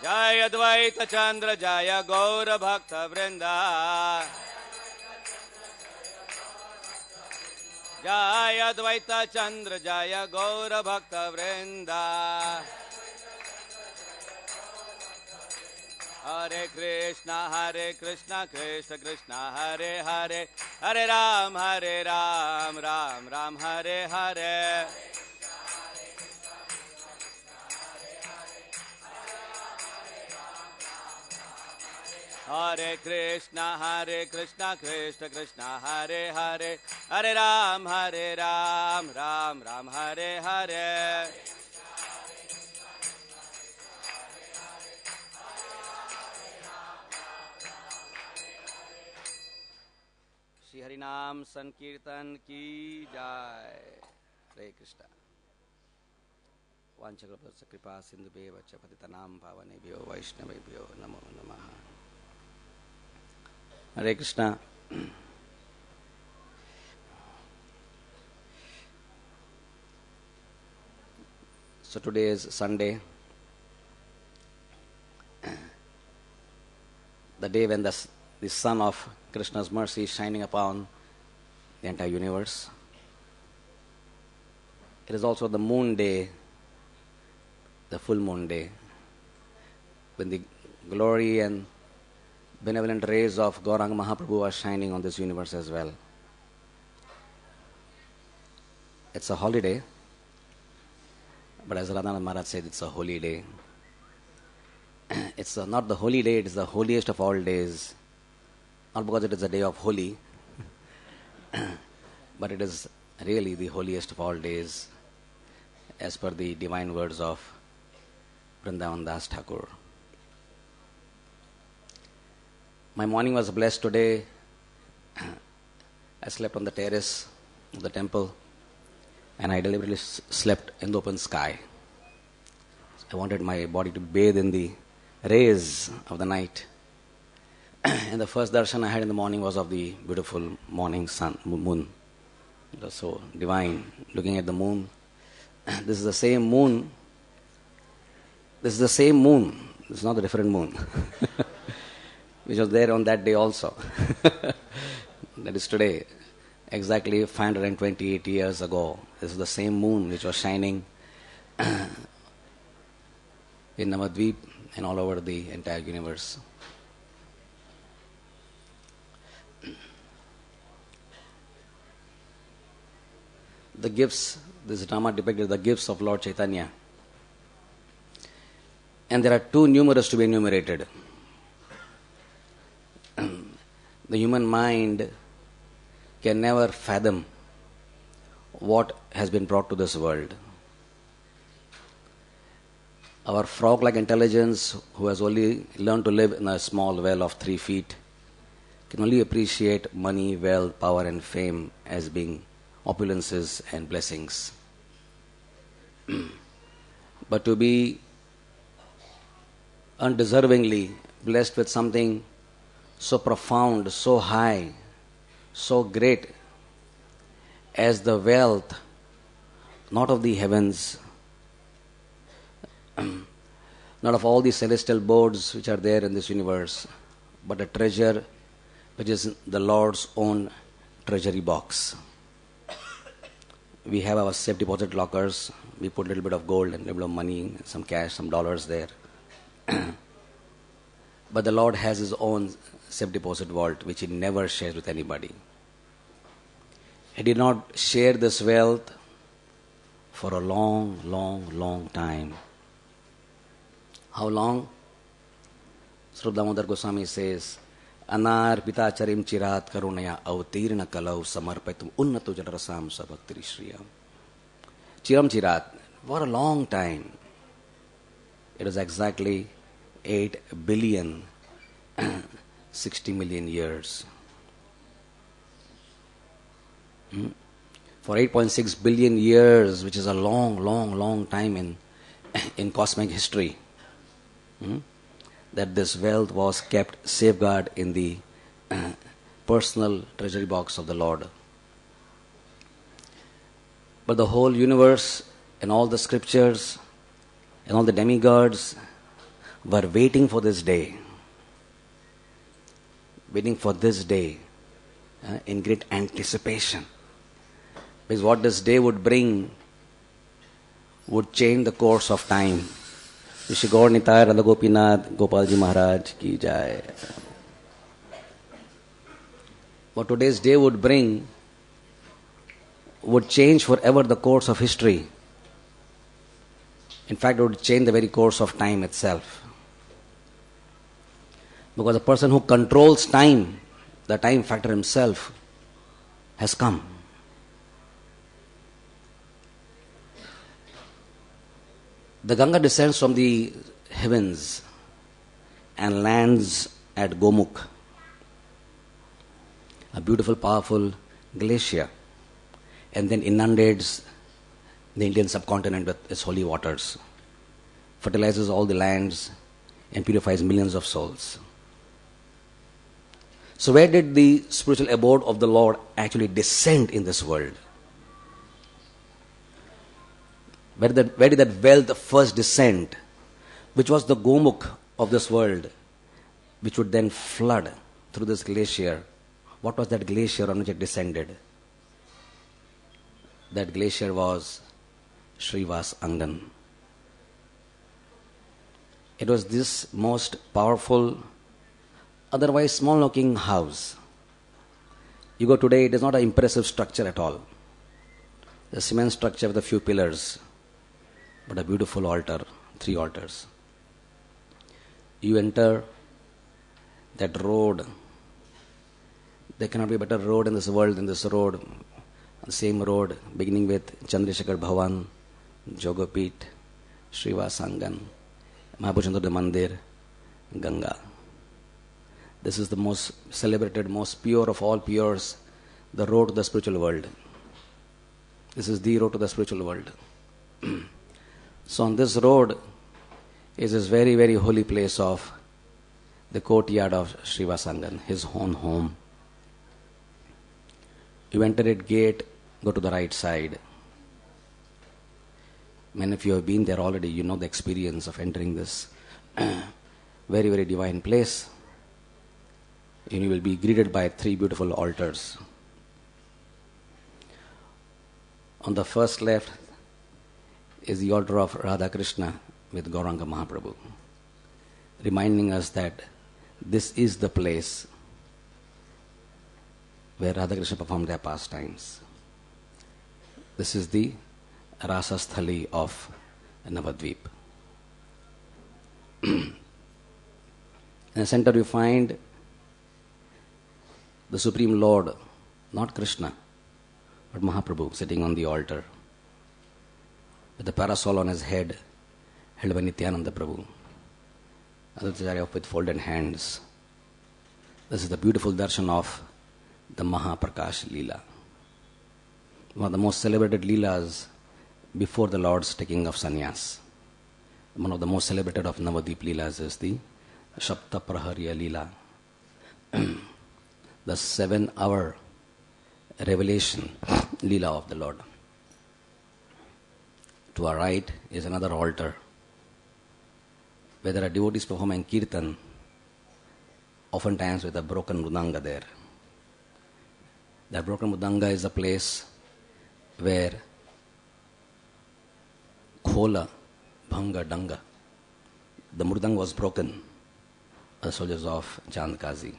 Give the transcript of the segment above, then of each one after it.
Jaya Dvaita Chandra Jaya Gaura Bhakta Vrinda. Jaya Dvaita Chandra Jaya Gaura Bhakta Vrinda. Hare Krishna Krishna Krishna Hare Hare, Hare Ram, Ram Ram Hare Hare. Hare Krishna Krishna Krishna Hare Hare, Hare Ram, Ram Ram Hare Hare. Shri Harinam Sankirtan ki jai. Hare Krishna. Vanchakalpatra kripa sindhubheva cha patitanam pavanebhyo vaishnavebhyo namo namaha. Hare Krishna. So today is Sunday, the day when the sun of Krishna's mercy is shining upon the entire universe. It is also the moon day, the full moon day, when the glory and benevolent rays of Gauranga Mahaprabhu are shining on this universe as well. It's a holiday, but as Radhanath Maharaj said, it's a holy day. It's not the holy day, it is the holiest of all days. Not because it is a day of holy, but it is really the holiest of all days, as per the divine words of Vrindavan Das Thakur. My morning was blessed today. I slept on the terrace of the temple, and I deliberately slept in the open sky. I wanted my body to bathe in the rays of the night. And the first darshan I had in the morning was of the beautiful morning sun, moon. It was so divine, looking at the moon. This is the same moon. This is the same moon. This is not a different moon. Which was there on that day also. That is today. Exactly 528 years ago. This is the same moon which was shining in Navadvip and all over the entire universe. The gifts, this drama depicted the gifts of Lord Chaitanya. And there are too numerous to be enumerated. The human mind can never fathom what has been brought to this world. Our frog-like intelligence, who has only learned to live in a small well of 3 feet, can only appreciate money, wealth, power and fame as being opulences and blessings. But to be undeservingly blessed with something so profound, so high, so great as the wealth, not of the heavens, not of all the celestial boards which are there in this universe, but a treasure which is the Lord's own treasury box. We have our safe deposit lockers. We put a little bit of gold and a little bit of money, some cash, some dollars there. But the Lord has His own safe deposit vault which He never shares with anybody. He did not share this wealth for a long, long, long time. How long? Sri Damodar Goswami says, Anar pitacharim chirat karunaya avatirna kalau samarpitum unnatu janarasam sabhaktiri shriyam. Chiram chirat, for a long time. It was exactly 8 billion 60 million years. For 8.6 billion years, which is a long, long, long time in cosmic history, that this wealth was kept safeguard in the personal treasury box of the Lord. But the whole universe and all the scriptures and all the demigods were waiting for this day. Waiting for this day in great anticipation. Because what this day would bring would change the course of time. Shri Gaura Nitai Radha Gopinath Gopalji Maharaj ki jai. What today's day would bring would change forever the course of history. In fact, it would change the very course of time itself. Because the person who controls time, the time factor himself, has come. The Ganga descends from the heavens and lands at Gomukh, a beautiful, powerful glacier, and then inundates the Indian subcontinent with its holy waters, fertilizes all the lands, and purifies millions of souls. So where did the spiritual abode of the Lord actually descend in this world? Where did that wealth first descend? Which was the Gomukh of this world, which would then flood through this glacier. What was that glacier on which it descended? That glacier was Srivasa Angan. It was this most powerful, otherwise small-looking house. You go today, it is not an impressive structure at all. The cement structure with a few pillars, but a beautiful altar, 3 altars. You enter that road. There cannot be a better road in this world than this road. The same road, beginning with Chandrasekhar Bhavan, Jogopit, Srivasa Angan, Mahabhushandra Mandir, Ganga. This is the most celebrated, most pure of all pures, the road to the spiritual world. This is the road to the spiritual world. So on this road is this very, very holy place of the courtyard of Srivasa Angan, his own home. You enter it gate, go to the right side. Many of you have been there already. You know the experience of entering this very, very divine place. And you will be greeted by 3 beautiful altars. On the first left is the altar of Radha Krishna with Gauranga Mahaprabhu, reminding us that this is the place where Radha Krishna performed their pastimes. This is the Rasa Sthali of Navadvip. In the center you find the Supreme Lord, not Krishna, but Mahaprabhu sitting on the altar with the parasol on his head, held by Nityananda Prabhu, Advaitacharya with folded hands. This is the beautiful darshan of the Mahaprakash Leela. One of the most celebrated Leelas before the Lord's taking of sannyas. One of the most celebrated of Navadvip Leelas is the Shapta Praharya Leela. The 7-hour revelation Leela of the Lord. To our right is another altar where there are devotees performing kirtan, oftentimes with a broken mridanga there. That broken mridanga is a place where Khola, Bhanga, Danga, the mridanga was broken by the soldiers of Chand Kazi.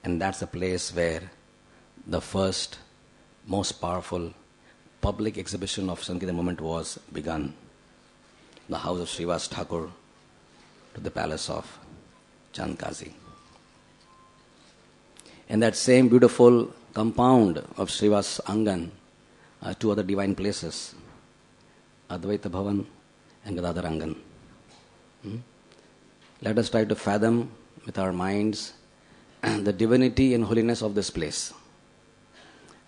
And that's a place where the first, most powerful public exhibition of Sankirtan movement was begun. The house of Srivas Thakur to the palace of Chand Kazi. In that same beautiful compound of Srivas Angan are 2 other divine places, Advaita Bhavan and Gadadhar Angan. Let us try to fathom with our minds the divinity and holiness of this place,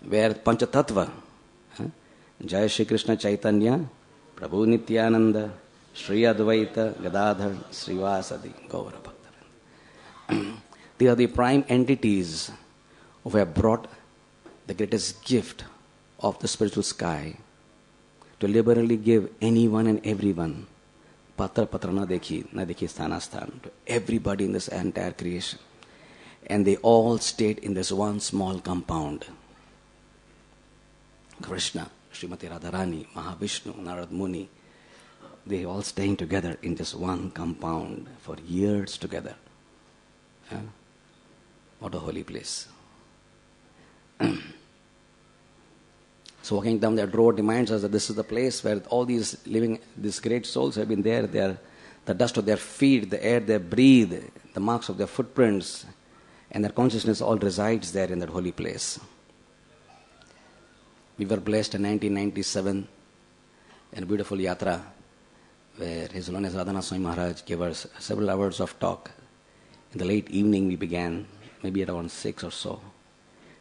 where Panchatattva, Jai Shri Krishna Chaitanya, Prabhu Nityananda, Shri Advaita, Gadadhar, Srivasadi, Gaura Bhaktivedanta. They are the prime entities who have brought the greatest gift of the spiritual sky to liberally give anyone and everyone Patra patra na dekhi sthana sthan. To everybody in this entire creation. And they all stayed in this one small compound. Krishna, Srimati Radharani, Mahavishnu, Narad Muni, they all staying together in just one compound for years together. What a holy place. So walking down that road reminds us that this is the place where all these great souls have been there. They are the dust of their feet, the air they breathe, the marks of their footprints, and their consciousness all resides there in that holy place. We were blessed in 1997 in a beautiful yatra where His Holiness Radhanath Swami Maharaj gave us several hours of talk. In the late evening we began, maybe around 6 or so,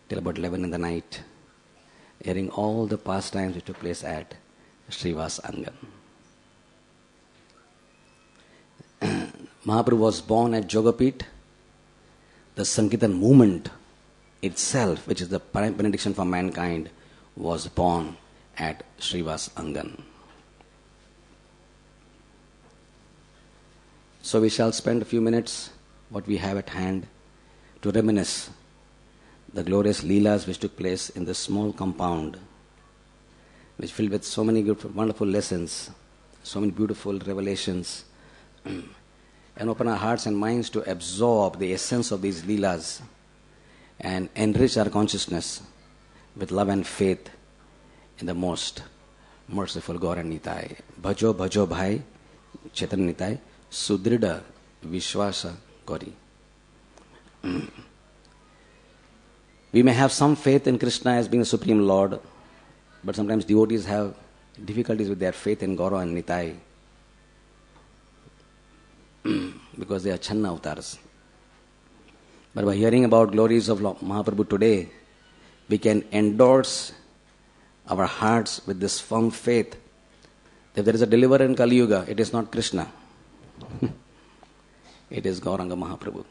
till about 11 in the night, hearing all the pastimes which took place at Srivasa Angan. Mahaprabhu was born at Jogapith. The Sankirtan movement itself, which is the benediction for mankind, was born at Srivasa Angan. So we shall spend a few minutes, what we have at hand, to reminisce the glorious leelas which took place in this small compound, which filled with so many wonderful lessons, so many beautiful revelations, and open our hearts and minds to absorb the essence of these leelas and enrich our consciousness with love and faith in the most merciful Gaura Nitai. Bhajo bhajo bhai Chaitanya Nitai Sudrida Vishwasa Gauri. We may have some faith in Krishna as being the Supreme Lord, but sometimes devotees have difficulties with their faith in Gaura and Nitai because they are Channa avatars. But by hearing about glories of Mahaprabhu today, we can endorse our hearts with this firm faith that if there is a deliverer in Kali Yuga, it is not Krishna. It is Gauranga Mahaprabhu.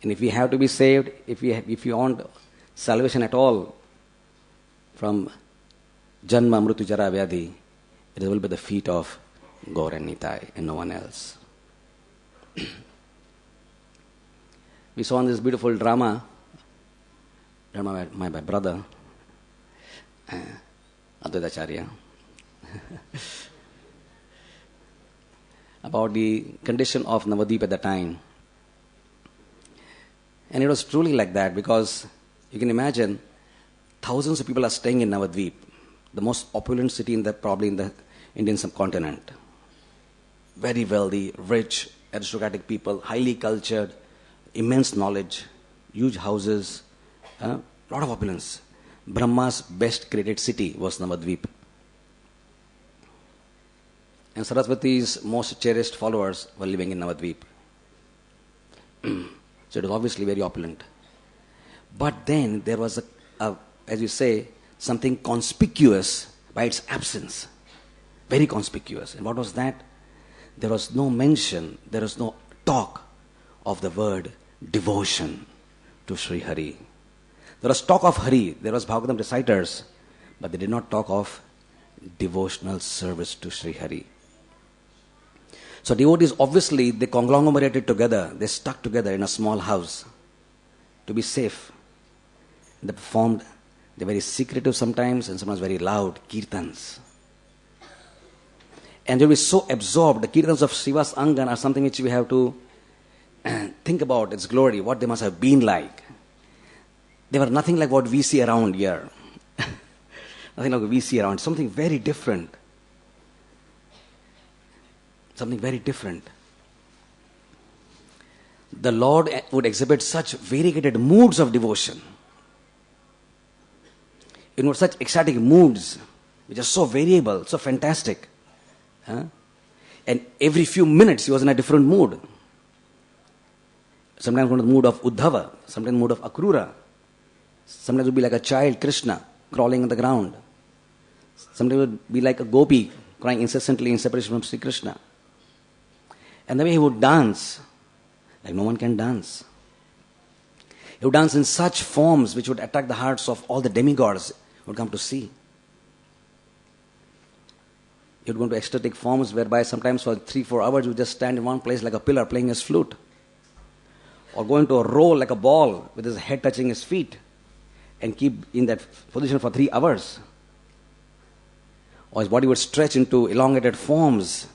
And if we have to be saved, if we want salvation at all from Janma, Mritu, Jara, Vyadhi, it will be the feet of Gaur and Nitai and no one else. We saw in this beautiful drama by my brother, Advaitacharya, about the condition of Navadvip at the time. And it was truly like that, because you can imagine thousands of people are staying in Navadvip, the most opulent city probably in the Indian subcontinent. Very wealthy, rich, aristocratic people, highly cultured, immense knowledge, huge houses, a lot of opulence. Brahma's best created city was Navadvip. And Saraswati's most cherished followers were living in Navadvip. So it was obviously very opulent. But then there was, as you say, something conspicuous by its absence. Very conspicuous. And what was that? There was no mention, there was no talk of the word devotion to Sri Hari. There was talk of Hari, there was Bhagavatam reciters, but they did not talk of devotional service to Sri Hari. So devotees, obviously, they conglomerated together, they stuck together in a small house to be safe. They performed, they're very secretive sometimes and sometimes very loud, kirtans. And they'll be so absorbed, the kirtans of Srivasa Angan are something which we have to think about its glory, what they must have been like. They were nothing like what we see around here. Nothing like what we see around, something very different. Something very different. The Lord would exhibit such variegated moods of devotion. Such ecstatic moods, which are so variable, so fantastic. And every few minutes he was in a different mood. Sometimes in the mood of Uddhava, sometimes in the mood of Akrura. Sometimes it would be like a child, Krishna, crawling on the ground. Sometimes it would be like a gopi, crying incessantly in separation from Sri Krishna. And the way he would dance, like no one can dance. He would dance in such forms which would attract the hearts of all the demigods who would come to see. You'd go into ecstatic forms whereby sometimes for 3-4 hours you just stand in one place like a pillar playing his flute. Or go into a roll like a ball with his head touching his feet and keep in that position for 3 hours. Or his body would stretch into elongated forms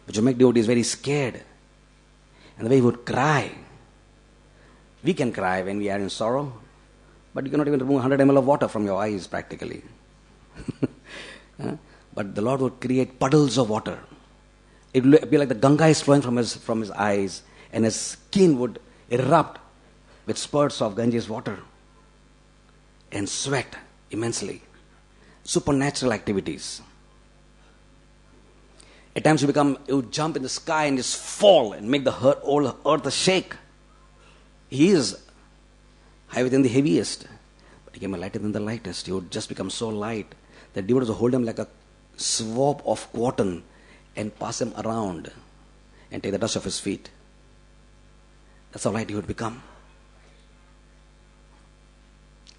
which would make devotees very scared. And the way he would cry. We can cry when we are in sorrow, but you cannot even remove 100 ml of water from your eyes practically. But the Lord would create puddles of water. It would be like the Ganga is flowing from his eyes, and his skin would erupt with spurts of Ganges water and sweat immensely. Supernatural activities. At times you would jump in the sky and just fall and make the whole earth shake. He is higher than the heaviest, but he became lighter than the lightest. He would just become so light that devotees would hold him like a swab of cotton and pass him around and take the dust off his feet. That's how light he would become.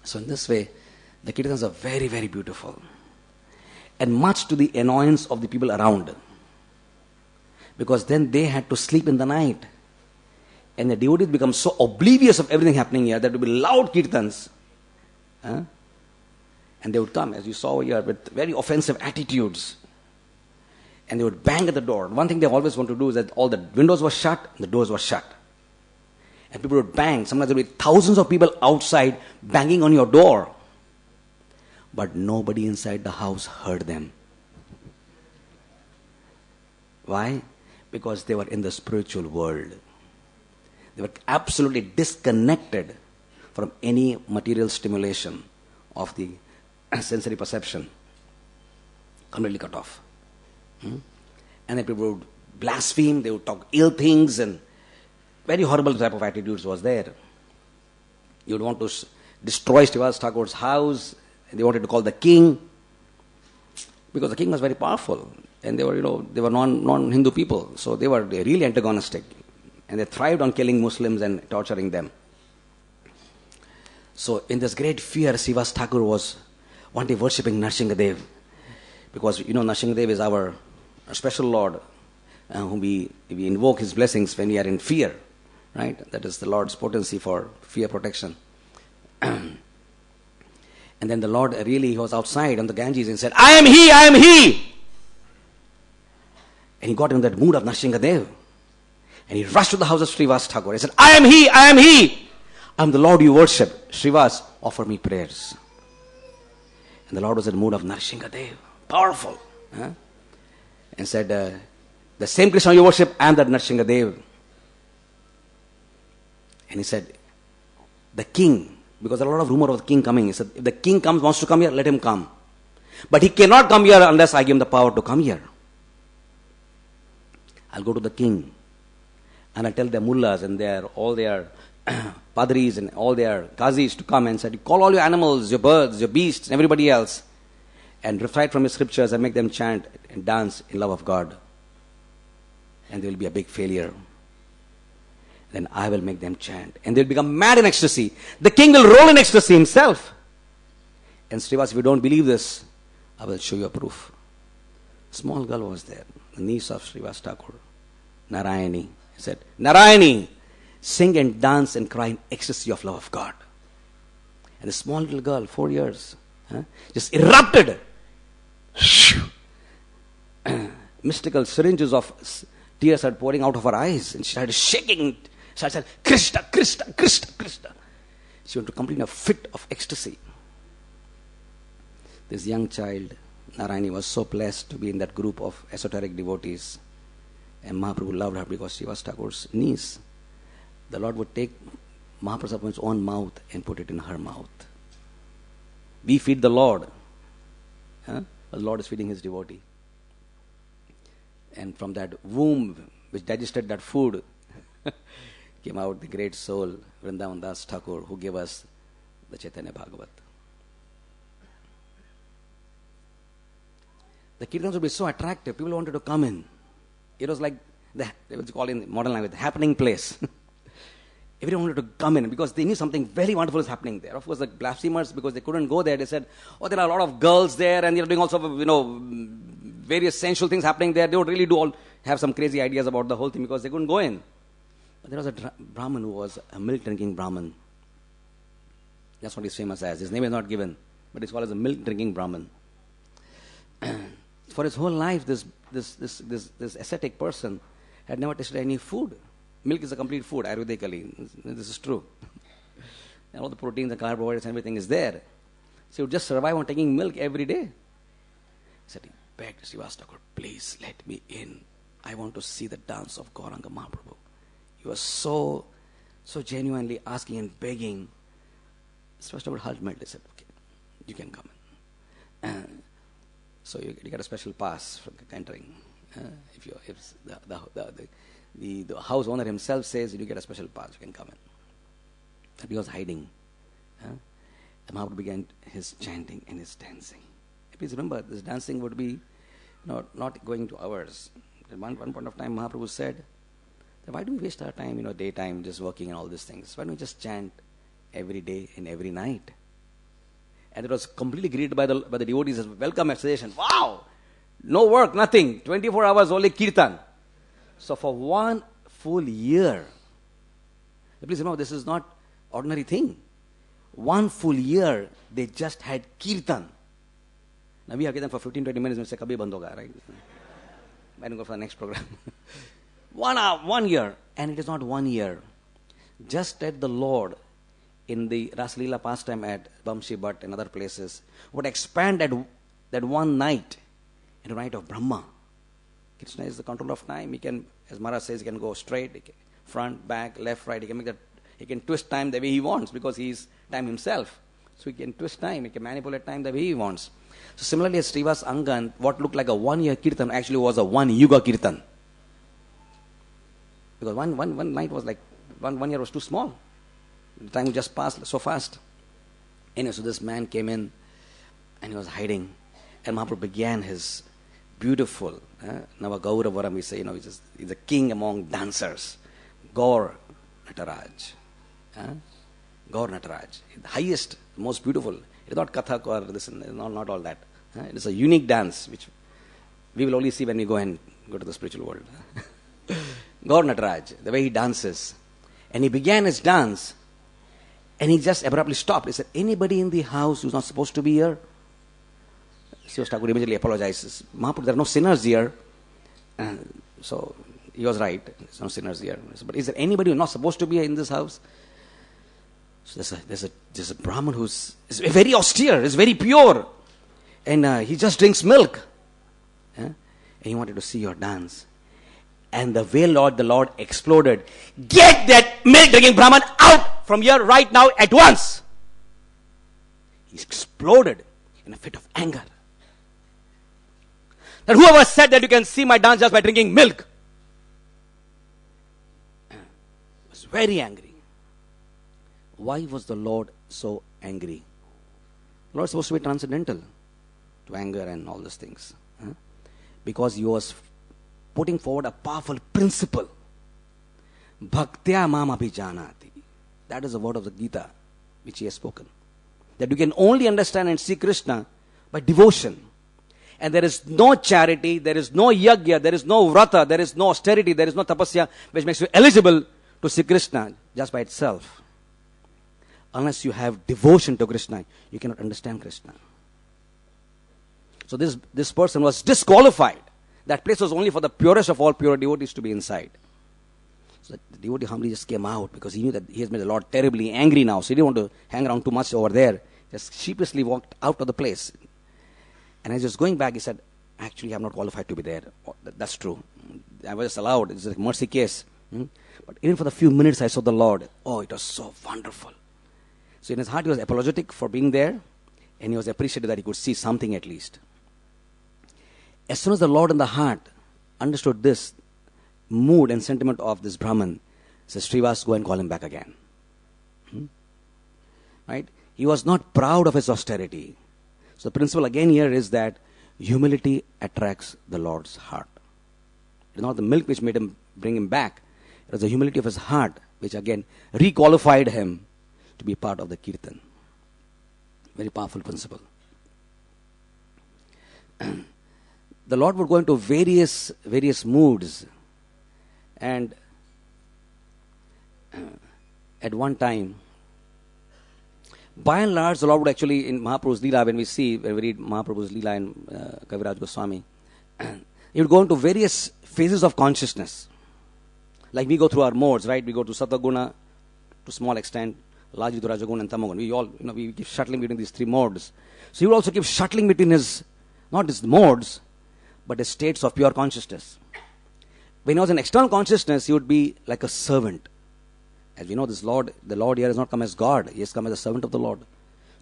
So in this way, the kirtans are very, very beautiful. And much to the annoyance of the people around. Because then they had to sleep in the night. And the devotees become so oblivious of everything happening here that there would be loud kirtans. And they would come, as you saw here, with very offensive attitudes. And they would bang at the door. One thing they always want to do is that all the windows were shut and the doors were shut. And people would bang. Sometimes there would be thousands of people outside banging on your door. But nobody inside the house heard them. Why? Because they were in the spiritual world. They were absolutely disconnected from any material stimulation of the sensory perception. Completely cut off. And then people would blaspheme, they would talk ill things, and very horrible type of attitudes was there. You would want to destroy Srivasa Thakur's house, and they wanted to call the king, because the king was very powerful, and they were non-Hindu people, so they were really antagonistic, and they thrived on killing Muslims and torturing them. So in this great fear, Srivasa Thakur was one day worshipping Nrsingadev, because Nrsingadev is our special Lord, whom we invoke his blessings when we are in fear, right? That is the Lord's potency for fear protection. And then the Lord he was outside on the Ganges and said, I am he, I am he! And he got in that mood of Nrsingadev. And he rushed to the house of Srivasa Thakur and said, I am he, I am he! I am the Lord you worship. Srivas, offer me prayers. And the Lord was in the mood of Nrsingadev. Powerful. And said, the same Krishna you worship, I am that Nrsingadev. And he said, the king, because there are a lot of rumor of the king coming. He said, if the king wants to come here, let him come. But he cannot come here unless I give him the power to come here. I'll go to the king and I'll tell their mullahs and all their padris and all their qazis to come and say, call all your animals, your birds, your beasts, and everybody else, and recite from his scriptures and make them chant and dance in love of God. And they will be a big failure. Then I will make them chant. And they'll become mad in ecstasy. The king will roll in ecstasy himself. And Srivas, if you don't believe this, I will show you a proof. A small girl was there, the niece of Srivasa Thakur, Narayani. He said, Narayani, sing and dance and cry in ecstasy of love of God. And the small little girl, 4 years, just erupted. Mystical syringes of tears started pouring out of her eyes, and she started shaking. She started saying, Krishna, Krishna, Krishna, Krishna. She went to complete a fit of ecstasy. This young child, Narayani, was so blessed to be in that group of esoteric devotees. And Mahaprabhu loved her because she was Thakur's niece. The Lord would take Mahaprasad from his own mouth and put it in her mouth. We feed the Lord. The Lord is feeding his devotee. And from that womb which digested that food came out the great soul, Vrindavan Das Thakur, who gave us the Chaitanya Bhagavat. The kirtans would be so attractive, people wanted to come in. It was like, they would call in modern language, the happening place. Everyone wanted to come in because they knew something very wonderful is happening there. Of course, the blasphemers, because they couldn't go there, they said, oh, there are a lot of girls there and they're doing all sorts of, various sensual things happening there. They would really have some crazy ideas about the whole thing because they couldn't go in. But there was a Brahmin who was a milk-drinking Brahmin. That's what he's famous as. His name is not given, but he's called as a milk-drinking Brahmin. For his whole life, this ascetic person had never tasted any food. Milk is a complete food, Ayurvedically. This is true. And all the proteins and carbohydrates and everything is there. So he would just survive on taking milk every day. He said, he begged Srivasa, please let me in. I want to see the dance of Gauranga Mahaprabhu. He was so genuinely asking and begging. Srivasa would ultimately said, okay, you can come in. So you get a special pass for entering. If the house owner himself says you get a special pass, you can come in. But he was hiding. The Mahaprabhu began his chanting and his dancing. Please remember, this dancing would be not going to hours. At one point of time, Mahaprabhu said, why do we waste our time, daytime, just working and all these things? Why don't we just chant every day and every night? And it was completely greeted by the devotees as welcome acceleration. Wow! No work, nothing. 24 hours only kirtan. So for 1 full year, please remember, this is not ordinary thing. 1 full year, they just had kirtan. Now we have kirtan for 15-20 minutes, we say, kabhi band hoga, right? I don't go for the next program. 1 hour, 1 year. And it is not 1 year. Just at the Lord, in the Rasalila pastime at Bamshi Bhatt and other places, would expand that one night into a night of Brahma. Krishna is the control of time. He can, as Maharaj says, he can go straight, front, back, left, right. He can twist time the way he wants because he is time himself. So he can twist time. He can manipulate time the way he wants. So similarly, at Srivasa Angan, what looked like a 1 year kirtan actually was a 1 yuga kirtan. Because one night was like, one year was too small. The time just passed so fast. Anyway, so this man came in and he was hiding. And Mahaprabhu began his beautiful Nava Gaura Varam, we say, he's a king among dancers. Gaura Nataraj. Gaura Nataraj. The highest, most beautiful. It is not Kathak or this, not all that. It is a unique dance which we will only see when we go to the spiritual world. Gaura Nataraj, the way he dances. And he began his dance and he just abruptly stopped. He said, anybody in the house who's not supposed to be here? Srivasa Thakur immediately apologizes. Mahaprabhu, there are no sinners here. So he was right. There's no sinners here. But is there anybody who's not supposed to be in this house? So there's a Brahmin who's very austere, is very pure. And he just drinks milk. And he wanted to see your dance. And the way the Lord exploded. Get that milk drinking Brahman out from here right now at once. He exploded in a fit of anger. That whoever said that you can see my dance just by drinking milk was very angry. Why was the Lord so angry? The Lord is supposed to be transcendental to anger and all these things. Because he was putting forward a powerful principle. Bhaktya mam abhijanati. That is the word of the Gita which he has spoken. That you can only understand and see Krishna by devotion. And there is no charity, there is no yajna, there is no vrata, there is no austerity, there is no tapasya which makes you eligible to see Krishna just by itself. Unless you have devotion to Krishna, you cannot understand Krishna. So this person was disqualified. That place was only for the purest of all pure devotees to be inside. So the devotee humbly just came out because he knew that he has made the Lord terribly angry now. So he didn't want to hang around too much over there. Just sheepishly walked out of the place. And as he was going back, he said, actually, I'm not qualified to be there. That's true. I was just allowed. It's a mercy case. But even for the few minutes I saw the Lord, it was so wonderful. So in his heart, he was apologetic for being there. And he was appreciative that he could see something at least. As soon as the Lord in the heart understood this mood and sentiment of this Brahman, says, Srivasa, go and call him back again. Right? He was not proud of his austerity. So the principle again here is that humility attracts the Lord's heart. It is not the milk which made him bring him back. It was the humility of his heart which again requalified him to be part of the kirtan. Very powerful principle. The Lord would go into various moods, and at one time, by and large, the Lord would actually, in Mahaprabhu's Leela, when we read Mahaprabhu's Leela in Kaviraj Goswami, he would go into various phases of consciousness. Like we go through our modes, right? We go to Sattva-guna to small extent, largely to Rajaguna and Tamaguna. We all, we keep shuttling between these three modes. So he would also keep shuttling between not his modes, but his states of pure consciousness. When he was in external consciousness, he would be like a servant. As we know, the Lord here has not come as God. He has come as a servant of the Lord.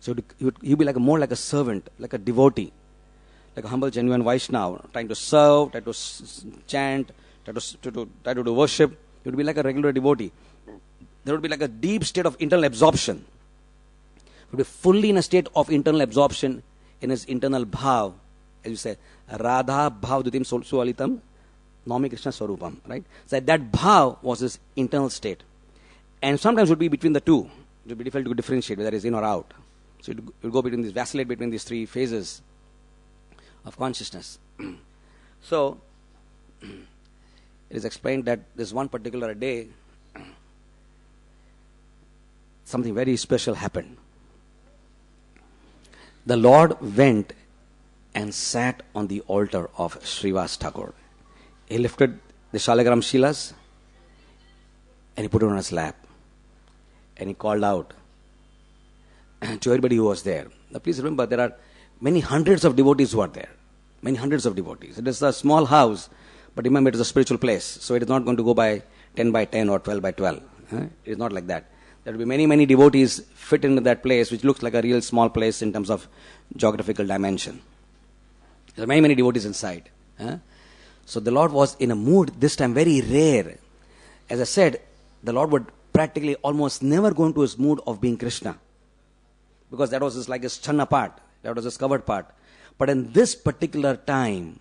So he would be more like a servant, like a devotee, like a humble, genuine Vaishnava, trying to serve, try to chant, try to do worship. He would be like a regular devotee. There would be like a deep state of internal absorption. He would be fully in a state of internal absorption in his internal bhav. As you say, Radha bhav dutim sualitam Nami Krishna Swarupam, right? So that bhav was his internal state. And sometimes it would be between the two. It would be difficult to differentiate whether it's in or out. So it would go between vacillate between these three phases of consciousness. So it is explained that this one particular day, something very special happened. The Lord went and sat on the altar of Srivasa Thakur. He lifted the Shalagram Shilas and he put it on his lap. And he called out to everybody who was there. Now please remember, there are many hundreds of devotees who are there. Many hundreds of devotees. It is a small house, but remember it is a spiritual place. So it is not going to go by 10 by 10 or 12 by 12. It is not like that. There will be many, many devotees fit into that place, which looks like a real small place in terms of geographical dimension. There are many, many devotees inside. So the Lord was in a mood, this time very rare. As I said, the Lord would practically almost never go into his mood of being Krishna. Because that was like his channa part. That was his covered part. But in this particular time,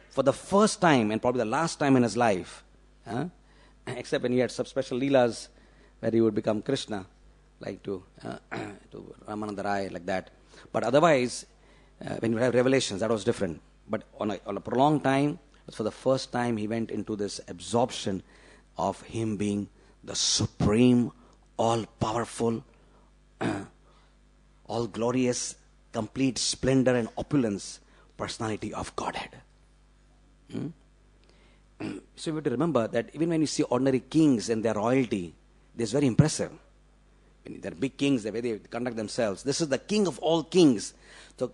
for the first time and probably the last time in his life, except when he had some special leelas where he would become Krishna, like to Ramananda Rai, like that. But otherwise, when you have revelations, that was different. But on a prolonged time, for the first time, he went into this absorption of him being the supreme, all-powerful, all-glorious, complete splendor and opulence personality of Godhead. So you have to remember that even when you see ordinary kings and their royalty, this is very impressive. When they're big kings, the way they conduct themselves. This is the king of all kings. So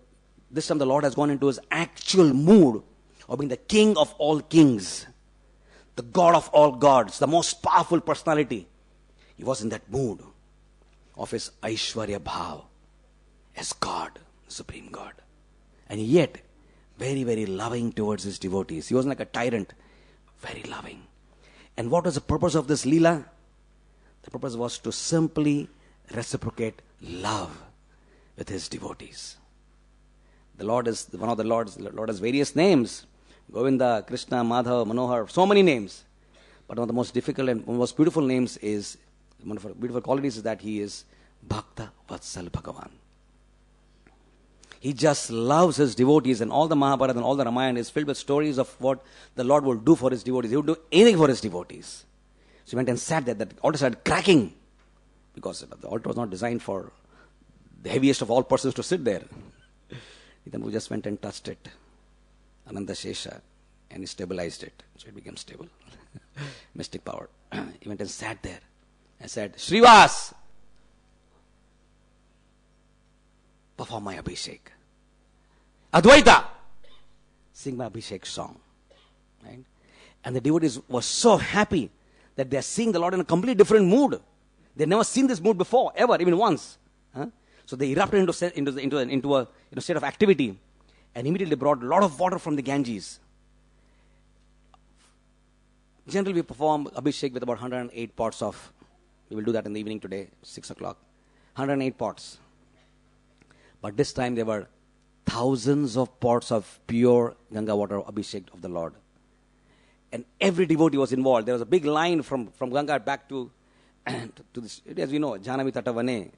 this time the Lord has gone into his actual mood of being the king of all kings. The God of all gods, the most powerful personality. He was in that mood of his Aishwarya Bhav as God, Supreme God. And yet, very, very loving towards his devotees. He wasn't like a tyrant, very loving. And what was the purpose of this Leela? The purpose was to simply reciprocate love with his devotees. The Lord is one of the Lords. The Lord has various names. Govinda, Krishna, Madhav, Manohar, so many names. But one of the most difficult and most beautiful names is, one of the beautiful qualities is that he is Bhakta Vatsal Bhagavan. He just loves his devotees, and all the Mahabharata and all the Ramayana is filled with stories of what the Lord will do for his devotees. He would do anything for his devotees. So he went and sat there. That altar started cracking because the altar was not designed for the heaviest of all persons to sit there. Then we just went and touched it. Ananda Shesha, and he stabilized it. So it became stable. Mystic power. He went and sat there and said, Srivas, perform my Abhishek. Advaita, sing my Abhishek song. Right? And the devotees were so happy that they are seeing the Lord in a completely different mood. They've never seen this mood before, ever, even once. So they erupted into a state of activity and immediately brought a lot of water from the Ganges. Generally, we perform Abhishek with about 108 pots of, we will do that in the evening today, 6 o'clock. 108 pots. But this time there were thousands of pots of pure Ganga water Abhishek of the Lord. And every devotee was involved. There was a big line from Ganga back to to this, as we know, Jhanavi Tata Vane.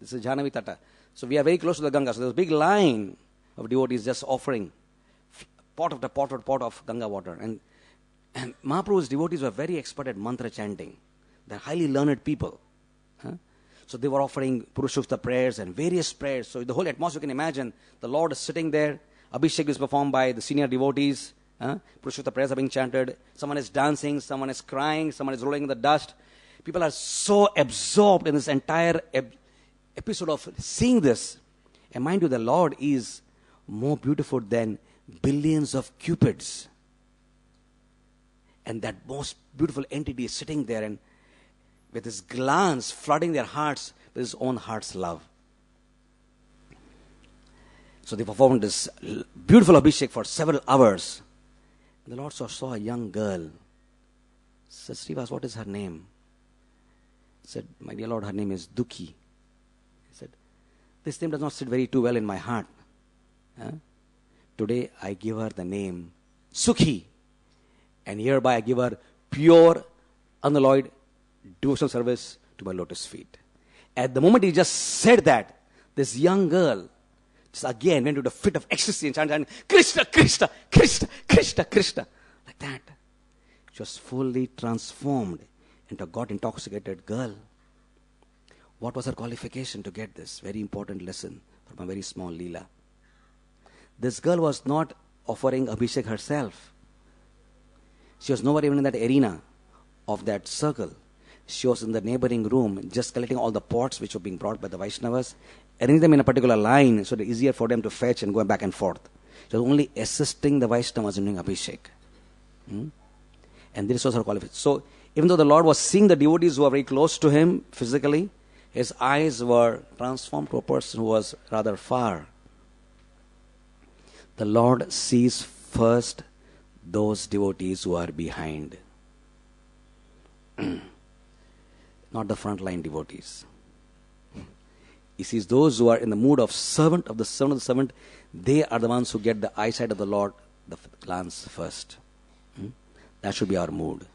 This is Jhanavi Tata. So we are very close to the Ganga. So there's a big line of devotees just offering pot after pot of Ganga water. And Mahaprabhu's devotees were very expert at mantra chanting. They're highly learned people. So they were offering Purushukta prayers and various prayers. So the whole atmosphere, you can imagine, the Lord is sitting there. Abhishek is performed by the senior devotees. Purushukta prayers are being chanted. Someone is dancing, someone is crying, someone is rolling in the dust. People are so absorbed in this entire episode of seeing this. And mind you, the Lord is more beautiful than billions of cupids. And that most beautiful entity is sitting there and with his glance flooding their hearts with his own heart's love. So they performed this beautiful Abhishek for several hours. And the Lord saw a young girl. Said, Srivasa, what is her name? He said, my dear Lord, her name is Dukhi. He said, this name does not sit very too well in my heart. Today I give her the name Sukhi. And hereby I give her pure, unalloyed devotional service to my lotus feet. At the moment he just said that, this young girl just again went into the fit of ecstasy and chanted, Krishna, Krishna, Krishna, Krishna, Krishna. Like that. She was fully transformed into a God-intoxicated girl. What was her qualification to get this? Very important lesson from a very small Leela. This girl was not offering Abhishek herself. She was nowhere even in that arena of that circle. She was in the neighboring room just collecting all the pots which were being brought by the Vaishnavas, arranging them in a particular line so that it's easier for them to fetch and go back and forth. She was only assisting the Vaishnavas in doing Abhishek. And this was her qualification. So even though the Lord was seeing the devotees who were very close to him physically, his eyes were transformed to a person who was rather far. The Lord sees first those devotees who are behind. Not the frontline devotees. He sees those who are in the mood of servant of the servant. They are the ones who get the eyesight of the Lord, the glance first. That should be our mood.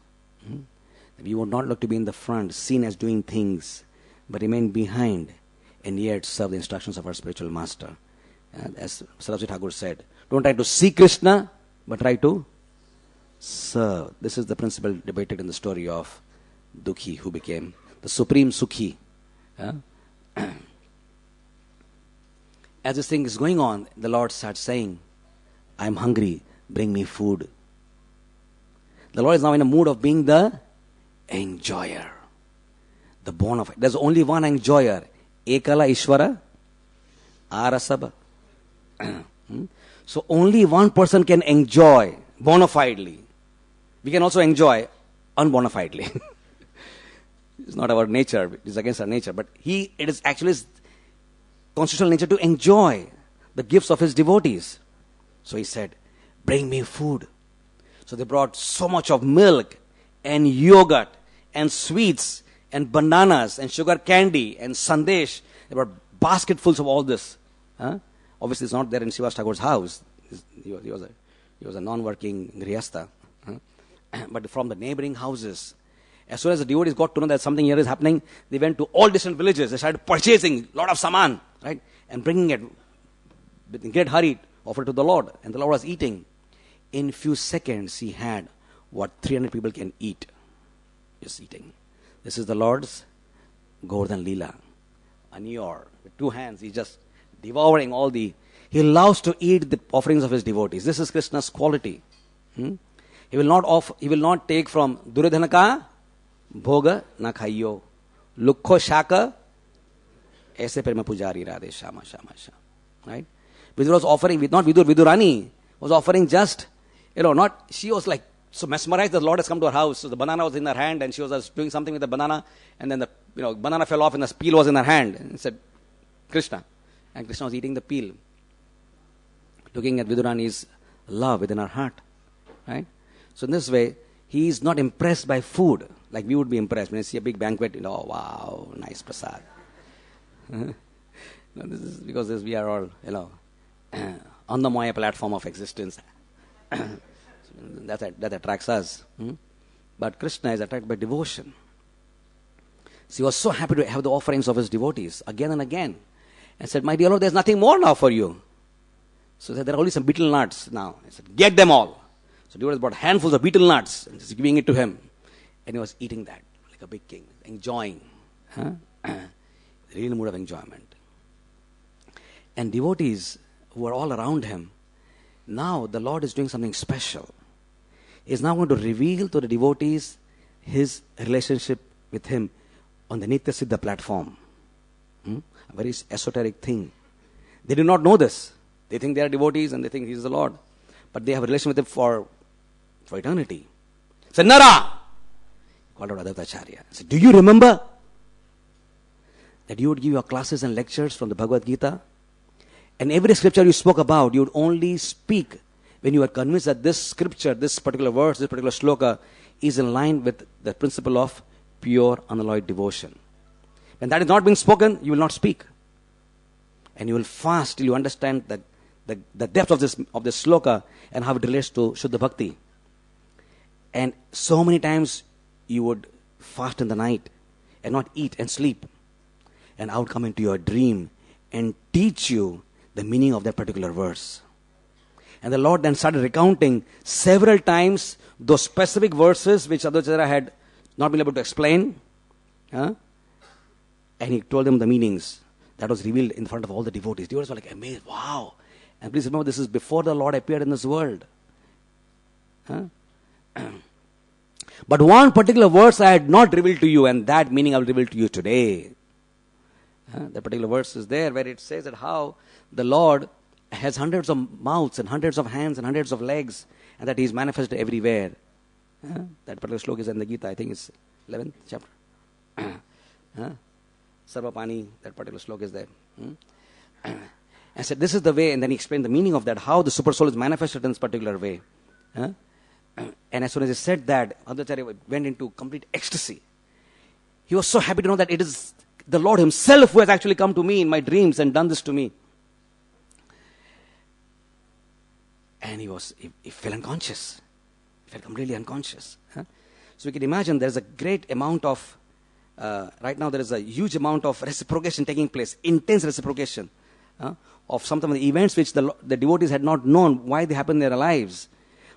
We would not look to be in the front, seen as doing things, but remain behind and yet serve the instructions of our spiritual master. As Saraswati Thakur said, don't try to see Krishna, but try to serve. This is the principle debated in the story of Dukhi, who became the supreme Sukhi. As this thing is going on, the Lord starts saying, I'm hungry, bring me food. The Lord is now in a mood of being the enjoyer. The bona fide. There's only one enjoyer. Ekala Ishvara Arasabha. So only one person can enjoy bona fidely. We can also enjoy unbona fidely. It's not our nature, it's against our nature. But it is actually his constitutional nature to enjoy the gifts of his devotees. So he said, bring me food. So they brought so much of milk and yogurt and sweets and bananas and sugar candy and sandesh. There were basketfuls of all this. Obviously it's not there in Srivasa Thakur's house. He was a non-working grihastha. But from the neighboring houses, as soon as the devotees got to know that something here is happening, they went to all distant villages. They started purchasing a lot of saman, right? And bringing it in great hurry, offered to the Lord. And the Lord was eating. In few seconds, he had what 300 people can eat. Just eating. This is the Lord's Govardhan Leela. Anyor, with two hands, he's just devouring all the... He loves to eat the offerings of his devotees. This is Krishna's quality. He will not take from Duridhanaka, Bhoga, na khaiyo. Lukho shaka, aise prema pujari radhe shama shama shama. Right? Vidur was offering, not Vidurani, was offering just, not, she was like, so mesmerized that the Lord has come to her house. So the banana was in her hand and she was doing something with the banana and then the banana fell off and the peel was in her hand. And he said, Krishna. And Krishna was eating the peel. Looking at Vidurani's love within her heart. Right? So in this way, he is not impressed by food. Like we would be impressed when you see a big banquet, oh wow, nice prasad. This is because we are all, on the Maya platform of existence. That attracts us. But Krishna is attracted by devotion. So he was so happy to have the offerings of his devotees again and again. And said, my dear Lord, there's nothing more now for you. So he said, there are only some betel nuts now. He said, get them all. So devotees brought handfuls of betel nuts and just giving it to him. And he was eating that like a big king, enjoying. Real mood of enjoyment. And devotees who were all around him, now the Lord is doing something special. He is now going to reveal to the devotees his relationship with him on the Nitya Siddha platform. A very esoteric thing. They do not know this. They think they are devotees and they think he is the Lord. But they have a relation with him for eternity. So Nara! Called out Advaita Acharya. Said, do you remember that you would give your classes and lectures from the Bhagavad Gita? And every scripture you spoke about, you would only speak when you were convinced that this scripture, this particular verse, this particular sloka is in line with the principle of pure, unalloyed devotion. When that is not being spoken, you will not speak. And you will fast till you understand the depth of this sloka and how it relates to Shuddha Bhakti. And so many times you would fast in the night and not eat and sleep. And I would come into your dream and teach you the meaning of that particular verse. And the Lord then started recounting several times those specific verses which Advaita had not been able to explain. And he told them the meanings. That was revealed in front of all the devotees. Devotees were like amazed. Wow. And please remember, this is before the Lord appeared in this world. But one particular verse I had not revealed to you, and that meaning I will reveal to you today. That particular verse is there where it says that how the Lord has hundreds of mouths and hundreds of hands and hundreds of legs, and that he is manifested everywhere. That particular sloka is in the Gita, I think it's 11th chapter. Sarvapani, that particular sloka is there. I said, this is the way, and then he explained the meaning of that, how the super soul is manifested in this particular way. And as soon as he said that, Advaita went into complete ecstasy. He was so happy to know that it is the Lord himself who has actually come to me in my dreams and done this to me. And he fell unconscious. He felt completely unconscious. So we can imagine there's a great amount of, right now there is a huge amount of reciprocation taking place, intense reciprocation of some of the events which the devotees had not known why they happened in their lives.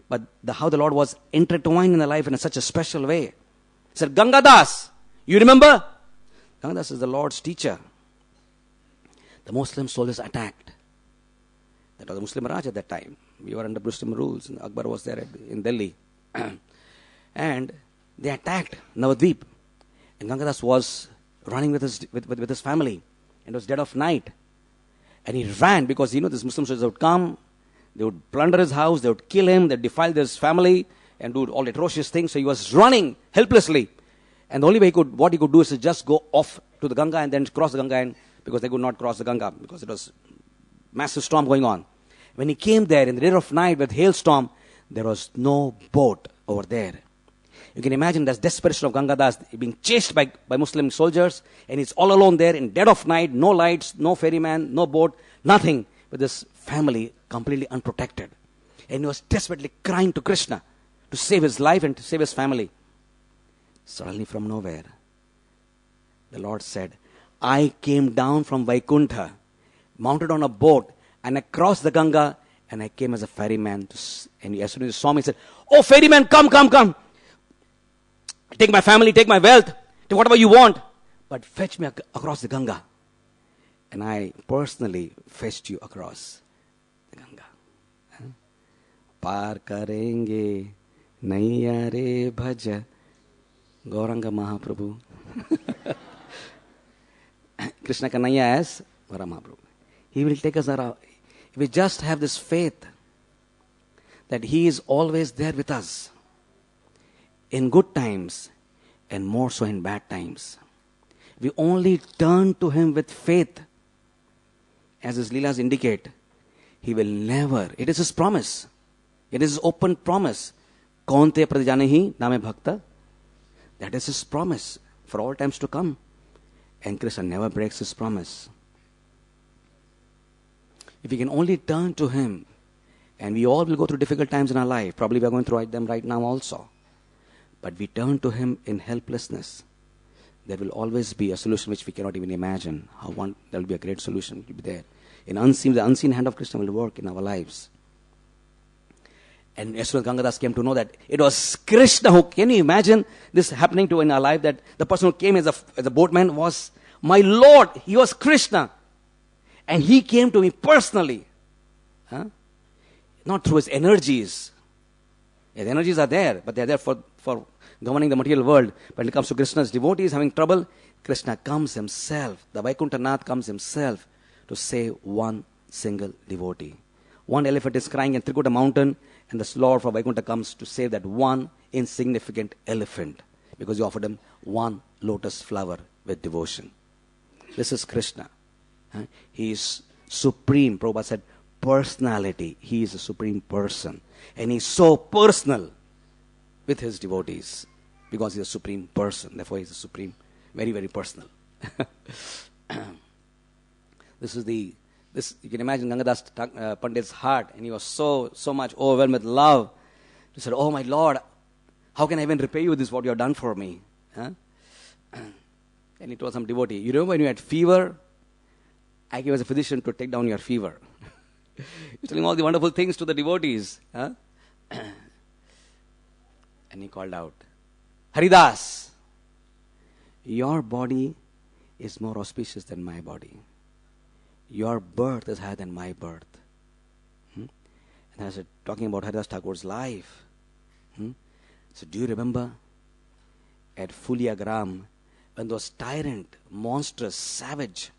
But how the Lord was intertwined in their life in such a special way. He said, Gangadas, you remember? Gangadas is the Lord's teacher. The Muslim soldiers attacked. That was the Muslim Raj at that time. We were under Muslim rules. And Akbar was there in Delhi. And they attacked Navadvip. And Gangadas was running with his family. And it was dead of night. And he ran because, these Muslim soldiers would come. They would plunder his house. They would kill him. They would defile his family and do all atrocious things. So he was running helplessly. And the only way what he could do is to just go off to the Ganga and then cross the Ganga, because they could not cross the Ganga because it was massive storm going on. When he came there in the dead of night with hailstorm, there was no boat over there. You can imagine the desperation of Gangadas being chased by Muslim soldiers, and he's all alone there in dead of night, no lights, no ferryman, no boat, nothing, with his family completely unprotected. And he was desperately crying to Krishna to save his life and to save his family. Suddenly from nowhere, the Lord said, I came down from Vaikuntha, mounted on a boat, and I crossed the Ganga, and I came as a ferryman. And as soon as he saw me, he said, oh, ferryman, come. Take my family, take my wealth, take whatever you want, but fetch me across the Ganga. And I personally fetched you across the Ganga. Par karenge naiya re bhaja Gauranga Mahaprabhu. Krishna Kanaya as Gaura Mahaprabhu. He will take us around. If we just have this faith that he is always there with us in good times and more so in bad times. We only turn to him with faith. As his Leelas indicate, he will never, it is his promise. It is his open promise. Kaunte pradijanehi name bhakta. That is his promise for all times to come. And Krishna never breaks his promise. If we can only turn to him, and we all will go through difficult times in our life, probably we are going through them right now also. But we turn to him in helplessness. there will always be a solution which we cannot even imagine. There will be a great solution. It will be there. The unseen hand of Krishna will work in our lives. And as soon as Gangadas came to know that it was Krishna who, can you imagine this happening to in our life, that the person who came as a boatman was my Lord. He was Krishna. And he came to me personally. Not through his energies. His energies are there, but they are there for governing the material world. But when it comes to Krishna's devotees having trouble, Krishna comes himself. The Vaikuntha comes himself to save one single devotee. One elephant is crying in Trikuta mountain, and the Lord from Vaikuntha comes to save that one insignificant elephant, because he offered him one lotus flower with devotion. This is Krishna. He is supreme. Prabhupada said, personality. He is a supreme person. And he's so personal with his devotees, because he's a supreme person. Therefore, he's a supreme, very, very personal. You can imagine Gangadas Pandit's heart, and he was so much overwhelmed with love. He said, oh my Lord, how can I even repay you this, what you have done for me? And he told some devotee, you remember when you had fever? I came as a physician to take down your fever. He's telling all the wonderful things to the devotees. And he called out, Haridas, your body is more auspicious than my body. Your birth is higher than my birth. And I said, talking about Haridas Thakur's life. So do you remember at Fuliagram, when those tyrant, monstrous, savage,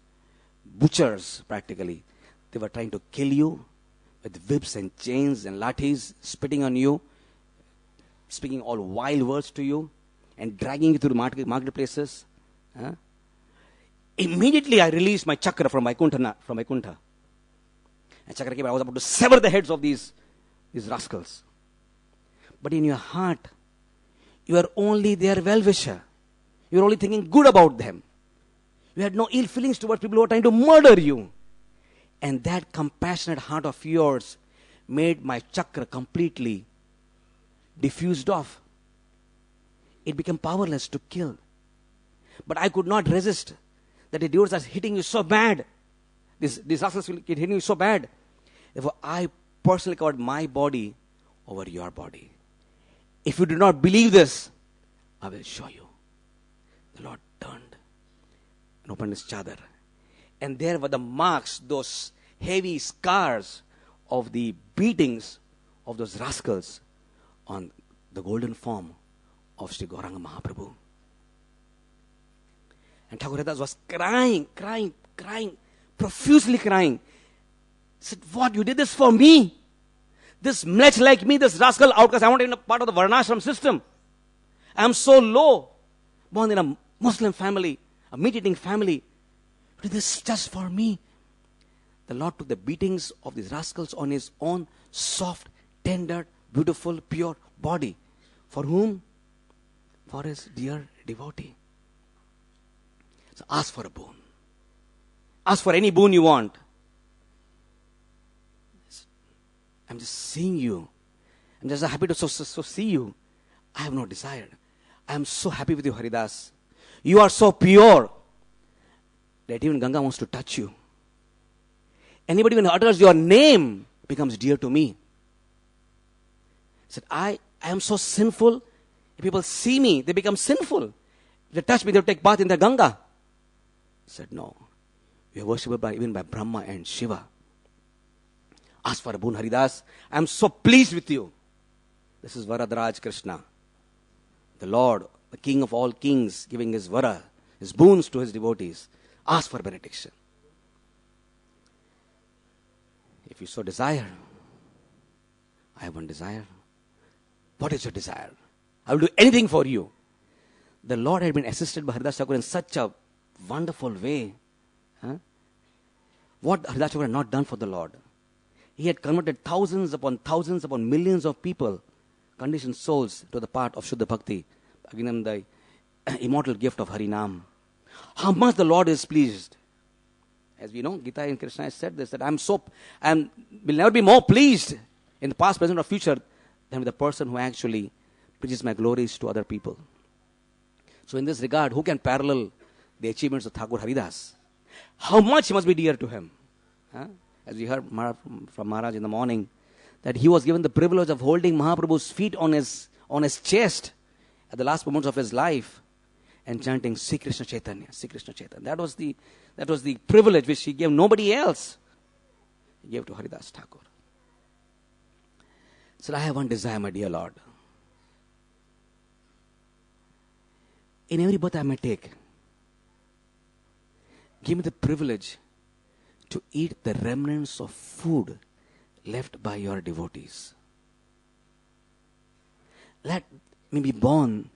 butchers practically, they were trying to kill you with whips and chains and lathis, spitting on you, speaking all wild words to you, and dragging you to the marketplaces. Immediately I released my chakra from Vaikuntha. And chakra came, I was about to sever the heads of these rascals. But in your heart, you are only their well-wisher. You are only thinking good about them. You had no ill feelings towards people who were trying to murder you. And that compassionate heart of yours made my chakra completely diffused off. It became powerless to kill. But I could not resist that the devils are hitting you so bad. These rascals will keep hitting you so bad. Therefore, I personally covered my body over your body. If you do not believe this, I will show you. The Lord turned and opened his chadar. And there were the marks, those heavy scars of the beatings of those rascals on the golden form of Sri Gauranga Mahaprabhu. And Thakur Haridas was crying, profusely crying. He said, what, you did this for me? This mlech like me, this rascal outcast, I'm not even a part of the Varnashram system. I'm so low, born in a Muslim family, a meat-eating family. You did this just for me. The Lord took the beatings of these rascals on his own soft, tender, beautiful, pure body. For whom? For his dear devotee. So ask for a boon. Ask for any boon you want. I'm just seeing you. I'm just happy to so see you. I have no desire. I am so happy with you, Haridas. You are so pure that even Ganga wants to touch you. Anybody when utters your name becomes dear to me. He said, I am so sinful. If people see me, they become sinful. If they touch me, they'll take bath in the Ganga. He said, no. You are worshipped even by Brahma and Shiva. Ask for a boon, Haridas. I am so pleased with you. This is Varadraj Krishna, the Lord, the King of all kings, giving his vara, his boons to his devotees. Ask for benediction. If you so desire, I have one desire. What is your desire? I will do anything for you. The Lord had been assisted by Haridas Thakur in such a wonderful way. What Haridas Thakur had not done for the Lord? He had converted thousands upon millions of people, conditioned souls, to the path of Shuddha Bhakti, giving them the immortal gift of Harinam. How much the Lord is pleased. As we know, Gita and Krishna has said this, that will never be more pleased in the past, present, or future than with the person who actually preaches my glories to other people. So in this regard, who can parallel the achievements of Thakur Haridas? How much he must be dear to him? As we heard from Maharaj in the morning, that he was given the privilege of holding Mahaprabhu's feet on his chest at the last moments of his life and chanting Sri Krishna Chaitanya, Sri Krishna Chaitanya. That was the privilege which he gave nobody else. He gave to Haridas Thakur. So I have one desire, my dear Lord. In every birth I may take, give me the privilege to eat the remnants of food left by your devotees. Let me be born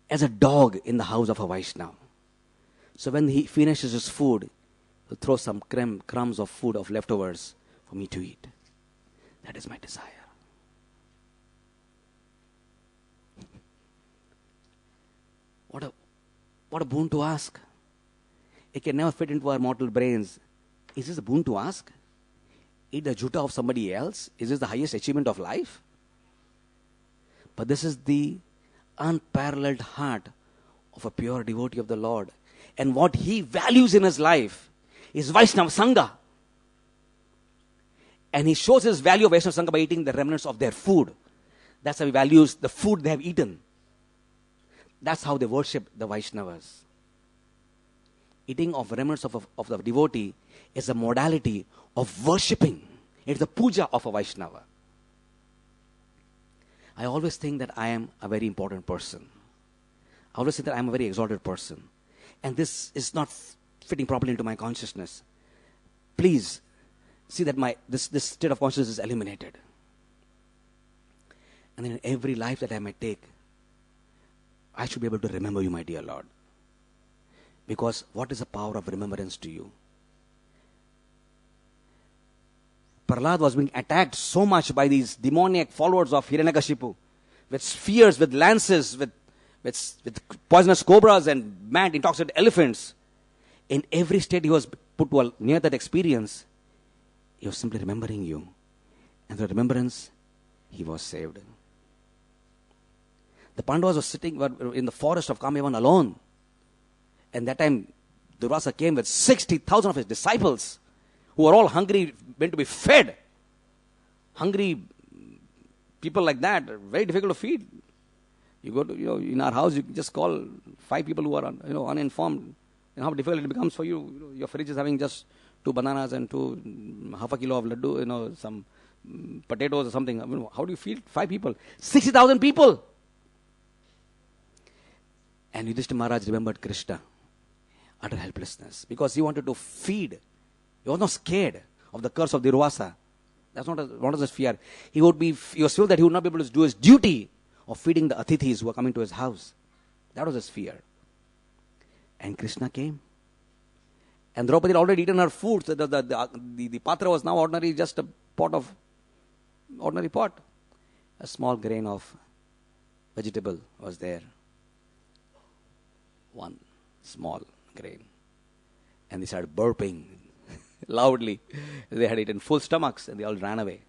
as a dog in the house of a Vaishnava. So when he finishes his food, he'll throw some crumbs of food of leftovers for me to eat. That is my desire. What a boon to ask. It can never fit into our mortal brains. Is this a boon to ask? Eat the juta of somebody else? Is this the highest achievement of life? But this is the unparalleled heart of a pure devotee of the Lord. And what he values in his life is Vaishnava Sangha. And he shows his value of Vaishnava Sangha by eating the remnants of their food. That's how he values the food they have eaten. That's how they worship the Vaishnavas. Eating of remnants of the devotee is a modality of worshipping. It's the puja of a Vaishnava. I always think that I am a very important person. I always think that I am a very exalted person. And this is not fitting properly into my consciousness. Please see that this state of consciousness is eliminated. And then in every life that I may take, I should be able to remember you, my dear Lord. Because what is the power of remembrance to you? Prahlad was being attacked so much by these demoniac followers of Hiranyakashipu, with spears, with lances, with poisonous cobras and mad intoxicated elephants. In every state he was put to near that experience, he was simply remembering you. And through remembrance, he was saved. The Pandavas were sitting in the forest of Kamyavan alone. And that time, Durvasa came with 60,000 of his disciples who were all hungry, meant to be fed. Hungry people like that are very difficult to feed. You go to, in our house, you just call 5 people who are, uninformed. And how difficult it becomes for you. Your fridge is having just 2 bananas and half a kilo of laddu, some potatoes or something. How do you feed 5 people? 60,000 people. And Yudhishthira Maharaj remembered Krishna, utter helplessness, because he wanted to feed. He was not scared of the curse of Durvasa. That's not his fear. He was filled that he would not be able to do his duty of feeding the Athithis who are coming to his house. That was his fear. And Krishna came. And Draupadi had already eaten her food. So the patra was now ordinary, just a ordinary pot. A small grain of vegetable was there. One small grain. And they started burping loudly. They had eaten full stomachs and they all ran away.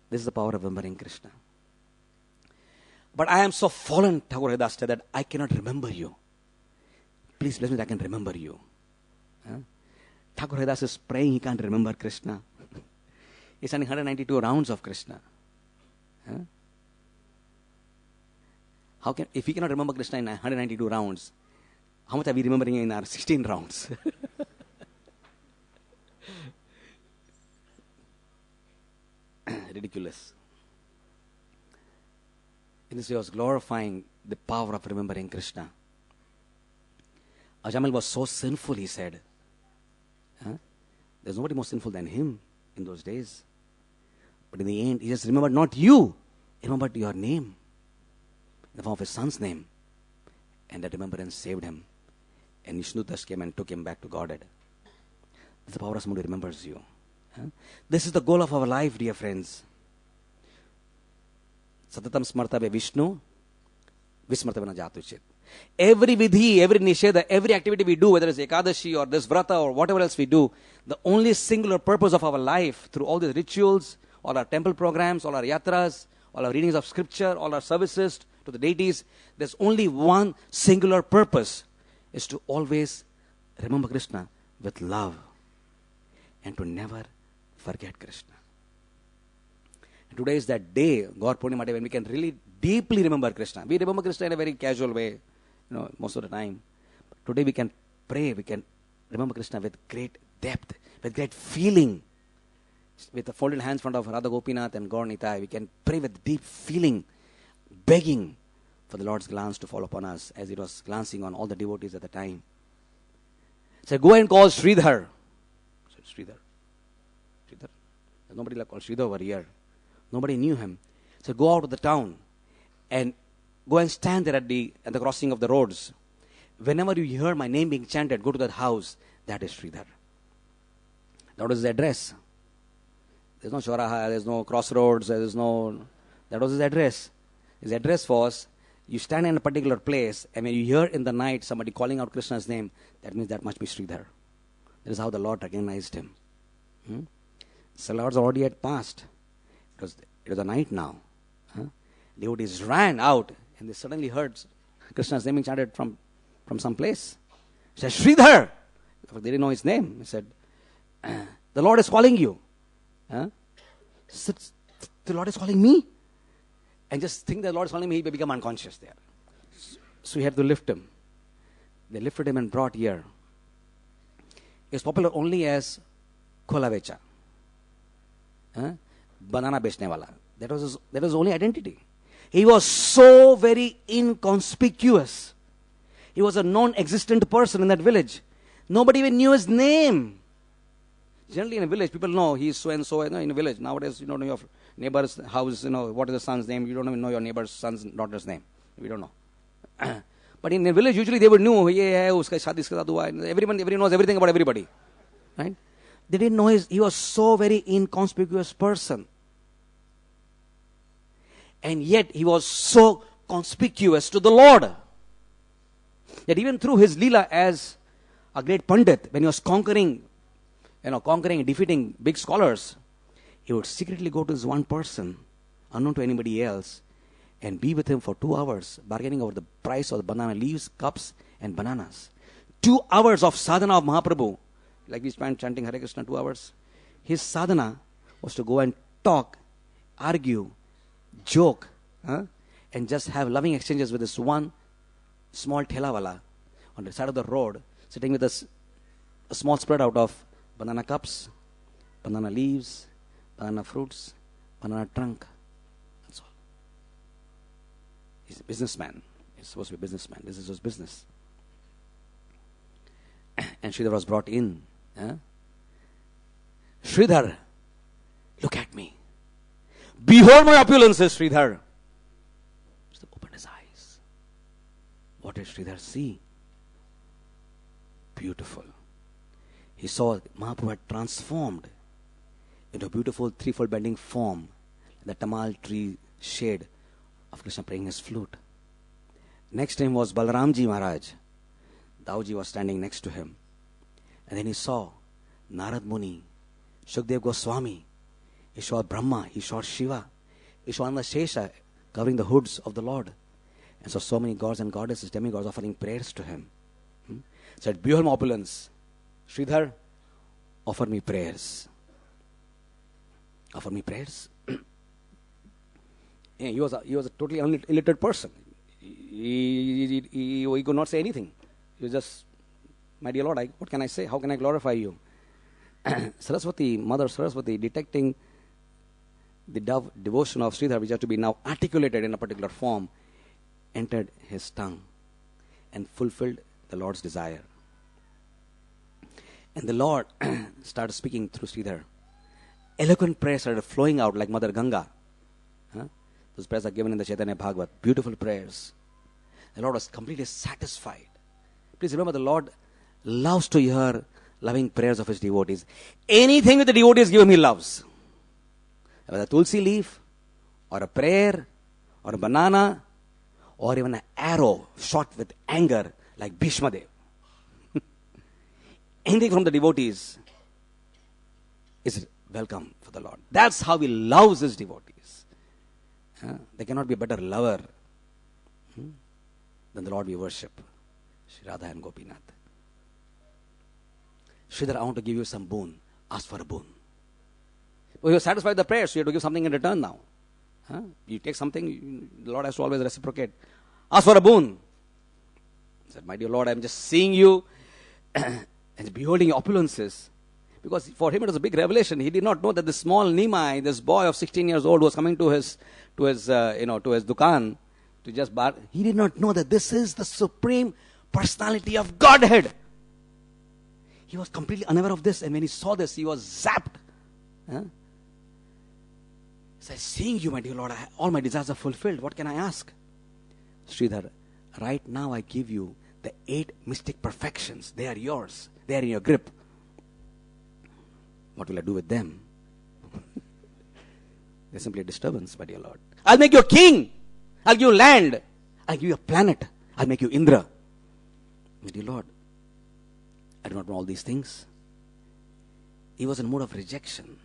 This is the power of remembering Krishna. But I am so fallen, Thakur Haridas said, that I cannot remember you. Please bless me that I can remember you. Thakur Haridas is praying, he can't remember Krishna. He's standing 192 rounds of Krishna. If he cannot remember Krishna in 192 rounds, how much are we remembering in our 16 rounds? Ridiculous. In this way, he was glorifying the power of remembering Krishna. Ajamil was so sinful, he said. There's nobody more sinful than him in those days. But in the end, he just remembered not you, he remembered your name, in the form of his son's name. And that remembrance saved him. And Vishnudas came and took him back to Godhead. It's the power of someone who remembers you. This is the goal of our life, dear friends. Satatam smartave Vishnu, vismartavana jatuchit. Every vidhi, every nisheda, every activity we do, whether it's Ekadashi or this vrata or whatever else we do, the only singular purpose of our life through all these rituals, all our temple programs, all our yatras, all our readings of scripture, all our services to the deities, there's only one singular purpose, is to always remember Krishna with love and to never forget Krishna. And today is that day, Gaura Purnima day, when we can really deeply remember Krishna. We remember Krishna in a very casual way, most of the time. But today we can pray, we can remember Krishna with great depth, with great feeling. With the folded hands in front of Radha Gopinath and Gaura Nitai, we can pray with deep feeling, begging for the Lord's glance to fall upon us as it was glancing on all the devotees at the time. So go and call Sridhar. Sridhar. There's nobody like called Sridhar over here. Nobody knew him. So go out of the town and go and stand there at the crossing of the roads. Whenever you hear my name being chanted, go to that house. That is Sridhar. That was his address. There's no Choraha, there's no crossroads, that was his address. His address was, you stand in a particular place, and when you hear in the night somebody calling out Krishna's name, that means that must be Sridhar. That is how the Lord recognized him. So Lord's already had passed. It was a night now. Devotees ran out, and they suddenly heard Krishna's name being chanted from some place. He said, Sridhar! They didn't know his name. He said, the Lord is calling you. The Lord is calling me? And just think the Lord is calling me, he may become unconscious there. So we had to lift him. They lifted him and brought here. He was popular only as Khola Vecha. Banana bechne wala. That was his only identity. He was so very inconspicuous. He was a non-existent person in that village. Nobody even knew his name. Generally in a village, people know he is so and so in a village. Nowadays, you don't know your neighbor's house, what is the son's name. You don't even know your neighbor's son's daughter's name. We don't know. But in a village, usually they would know, everybody knows everything about everybody. Right? They didn't know he was so very inconspicuous person. And yet he was so conspicuous to the Lord. That even through his Leela as a great Pandit, when he was conquering and defeating big scholars, he would secretly go to this one person, unknown to anybody else, and be with him for 2 hours, bargaining over the price of the banana leaves, cups, and bananas. 2 hours of sadhana of Mahaprabhu. Like we spent chanting Hare Krishna 2 hours. His sadhana was to go and talk, argue, joke, and just have loving exchanges with this one small thelawala on the side of the road, sitting with a small spread out of banana cups, banana leaves, banana fruits, banana trunk. That's all. He's a businessman. He's supposed to be a businessman. This is his business. And Sridhar was brought in. Sridhar, look at me. Behold my opulences, Sridhar. He opened his eyes. What did Sridhar see? Beautiful. He saw Mahaprabhu had transformed into a beautiful threefold bending form, the tamal tree shade of Krishna playing his flute. Next to him was Balaramji Maharaj. Dauji was standing next to him. And then he saw Narad Muni, Shukdev Goswami. He saw Brahma, he saw Shiva, he saw Shesha covering the hoods of the Lord. And saw so many gods and goddesses, demigods offering prayers to him. Said, behold my opulence. Sridhar, offer me prayers. Offer me prayers? He was a totally illiterate person. He could not say anything. He was just, my dear Lord, what can I say? How can I glorify you? Saraswati, Mother Saraswati, detecting the devotion of Sridhar, which has to be now articulated in a particular form, entered his tongue and fulfilled the Lord's desire. And the Lord started speaking through Sridhar. Eloquent prayers started flowing out like Mother Ganga. Those prayers are given in the Chaitanya Bhagavat. Beautiful prayers. The Lord was completely satisfied. Please remember, the Lord loves to hear loving prayers of his devotees. Anything that the devotees give him, he loves. Whether a tulsi leaf, or a prayer, or a banana, or even an arrow shot with anger like Bhishma Dev. Anything from the devotees is welcome for the Lord. That's how he loves his devotees. There cannot be a better lover Then the Lord we worship, Shri Radha and Gopinath. Sridhar, I want to give you some boon. Ask for a boon. Well, you're satisfied with the prayer, so you have to give something in return now. You take something, the Lord has to always reciprocate. Ask for a boon. He said, my dear Lord, I'm just seeing you and beholding your opulences. Because for him it was a big revelation. He did not know that this small Nimai, this boy of 16 years old, was coming to his dukan to just bar. He did not know that this is the supreme personality of Godhead. He was completely unaware of this, and when he saw this, he was zapped. He said, seeing you, my dear Lord, all my desires are fulfilled. What can I ask? Sridhar, right now I give you the 8 mystic perfections. They are yours. They are in your grip. What will I do with them? They're simply a disturbance, my dear Lord. I'll make you a king. I'll give you land. I'll give you a planet. I'll make you Indra. My dear Lord, I do not know all these things. He was in a mood of rejection.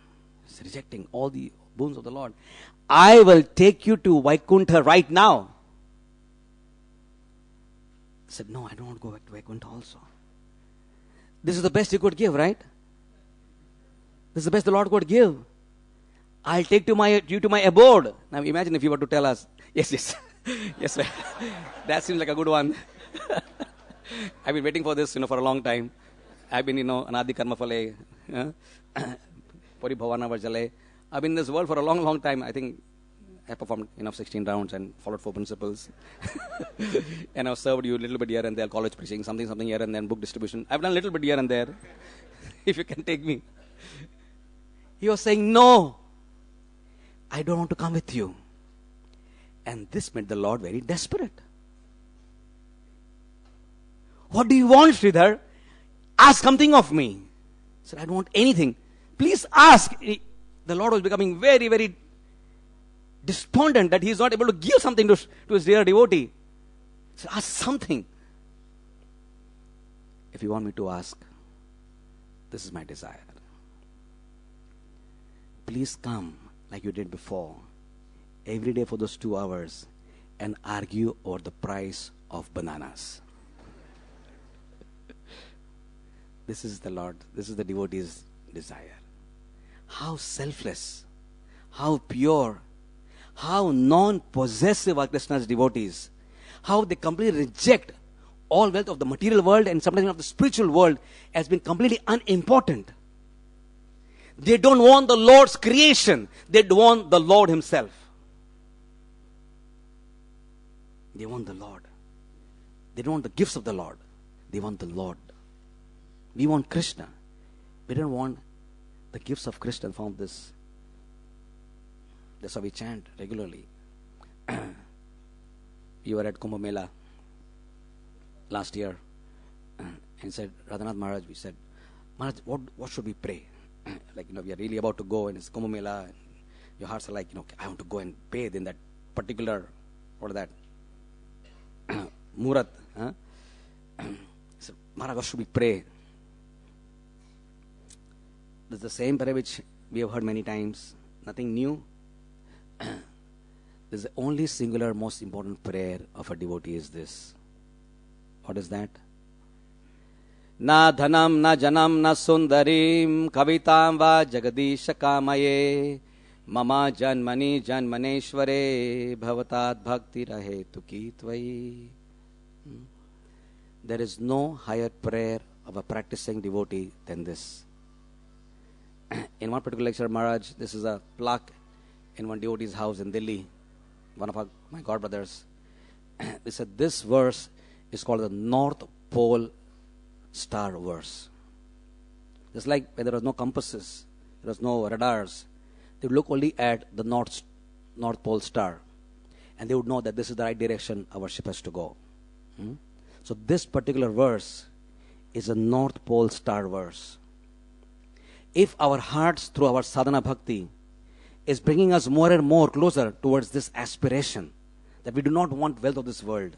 He's rejecting all the boons of the Lord. I will take you to Vaikuntha right now. He said, no, I don't want to go back to Vaikuntha also. This is the best you could give, right? This is the best the Lord could give. I'll take you to my abode. Now imagine if you were to tell us, yes, yes, sir. That seems like a good one. I've been waiting for this, for a long time. I've been, anadi karma phale, pari bhavana varjale. I've been in this world for a long, long time. I think I performed 16 rounds and followed 4 principles. And I've served you a little bit here and there, college preaching, something here and then, book distribution. I've done a little bit here and there. If you can take me. He was saying, no, I don't want to come with you. And this made the Lord very desperate. What do you want, Sridhar? Ask something of me. He said, I don't want anything. Please ask. The Lord was becoming very, very despondent that he is not able to give something to his dear devotee. He said, ask something. If you want me to ask, this is my desire. Please come like you did before, every day for those 2 hours, and argue over the price of bananas. This is the Lord, this is the devotee's desire. How selfless, how pure, how non-possessive are Krishna's devotees. How they completely reject all wealth of the material world and sometimes of the spiritual world as being completely unimportant. They don't want the Lord's creation. They want the Lord himself. They want the Lord. They don't want the gifts of the Lord. They want the Lord. We want Krishna. We don't want the gifts of Krishna from this. That's how we chant regularly. We were at Kumbh Mela last year and said, Radhanath Maharaj, we said, Maharaj, what should we pray? We are really about to go and it's Kumbh Mela. And your hearts are like, I want to go and bathe in that particular, what is that? Murat. So, Maharaj, what should we pray? This is the same prayer which we have heard many times. Nothing new. This is the only singular, most important prayer of a devotee is this. What is that? Na dhanam, na janam, na sundarim, kavitam va jagadisha kamaye, mama janmani janmaneshware, bhavatat bhakti rahe tuki tvai. There is no higher prayer of a practicing devotee than this. In one particular lecture, Maharaj, this is a plaque in one devotee's house in Delhi, one of my godbrothers. They said this verse is called the North Pole Star verse. Just like when there was no compasses, there was no radars, they would look only at the North Pole Star and they would know that this is the right direction our ship has to go. So this particular verse is a North Pole Star verse. If our hearts through our sadhana bhakti is bringing us more and more closer towards this aspiration that we do not want wealth of this world,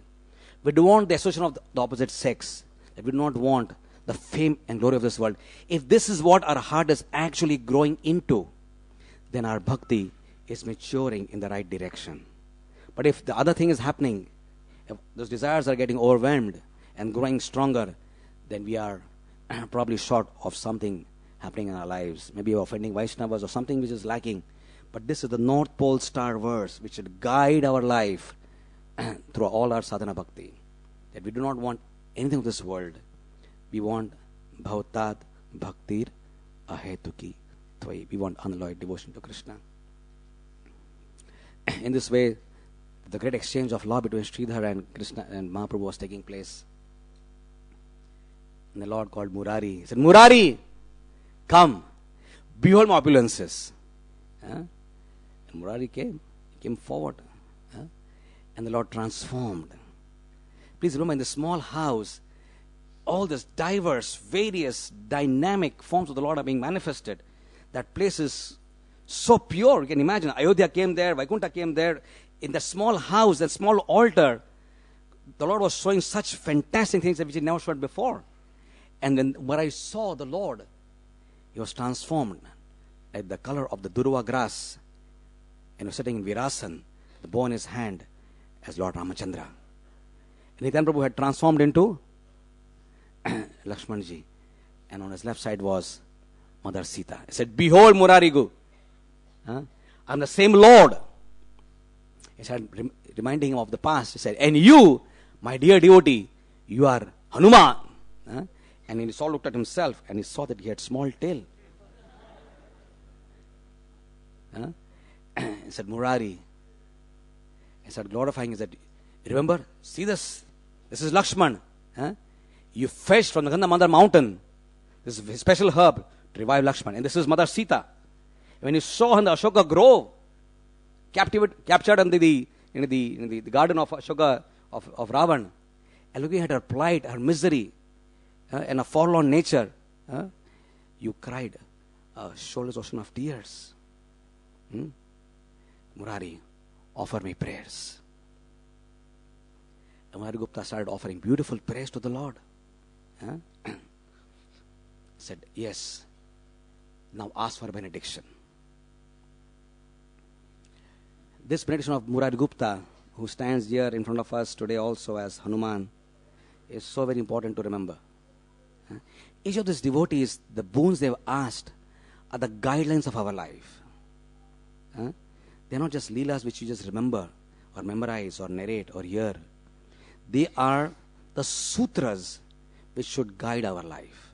we do want the association of the opposite sex, that we do not want the fame and glory of this world. If this is what our heart is actually growing into, then our bhakti is maturing in the right direction. But if the other thing is happening if those desires are getting overwhelmed and growing stronger, then we are probably short of something happening in our lives. Maybe we're offending Vaishnavas or something which is lacking. But this is the North Pole Star verse which should guide our life through all our sadhana bhakti. That we do not want anything of this world. We want bhavatat bhaktir ahetuki tvai. We want unalloyed devotion to Krishna. In this way, the great exchange of love between Sridhar and Krishna and Mahaprabhu was taking place. And the Lord called Murari. He said, Murari, come, behold my opulences. And Murari came. He came forward. And the Lord transformed. Please remember, in the small house, all these diverse, various, dynamic forms of the Lord are being manifested. That place is so pure. You can imagine, Ayodhya came there, Vaikuntha came there. In the small house, that small altar, the Lord was showing such fantastic things which He never showed before. And when I saw the Lord, He was transformed like the color of the Durva grass. And He was sitting in Virasan, the bow in His hand, as Lord Ramachandra. And Nityananda Prabhu had transformed into Lakshmanji. And on his left side was Mother Sita. He said, behold Murarigu. I'm the same Lord. He said, reminding him of the past. He said, and you, my dear devotee, you are Hanuman. And he saw, looked at himself and he saw that he had small tail. He said, Murari. He said, glorifying, he said, remember, see this. This is Lakshman. You fetched from the Gandhamandar mountain. This is a special herb to revive Lakshman. And this is Mother Sita. When you saw her in the Ashoka grove, captured in the garden of Ashoka, of Ravan, and looking at her plight, her misery, and a forlorn nature, you cried a shoulders ocean of tears. Murari, offer me prayers. And Murari Gupta started offering beautiful prayers to the Lord. Said, yes, now ask for benediction. This benediction of Murari Gupta, who stands here in front of us today also as Hanuman, is so very important to remember. Each of these devotees, the boons they have asked are the guidelines of our life. They are not just leelas which you just remember or memorize or narrate or hear. They are the sutras which should guide our life.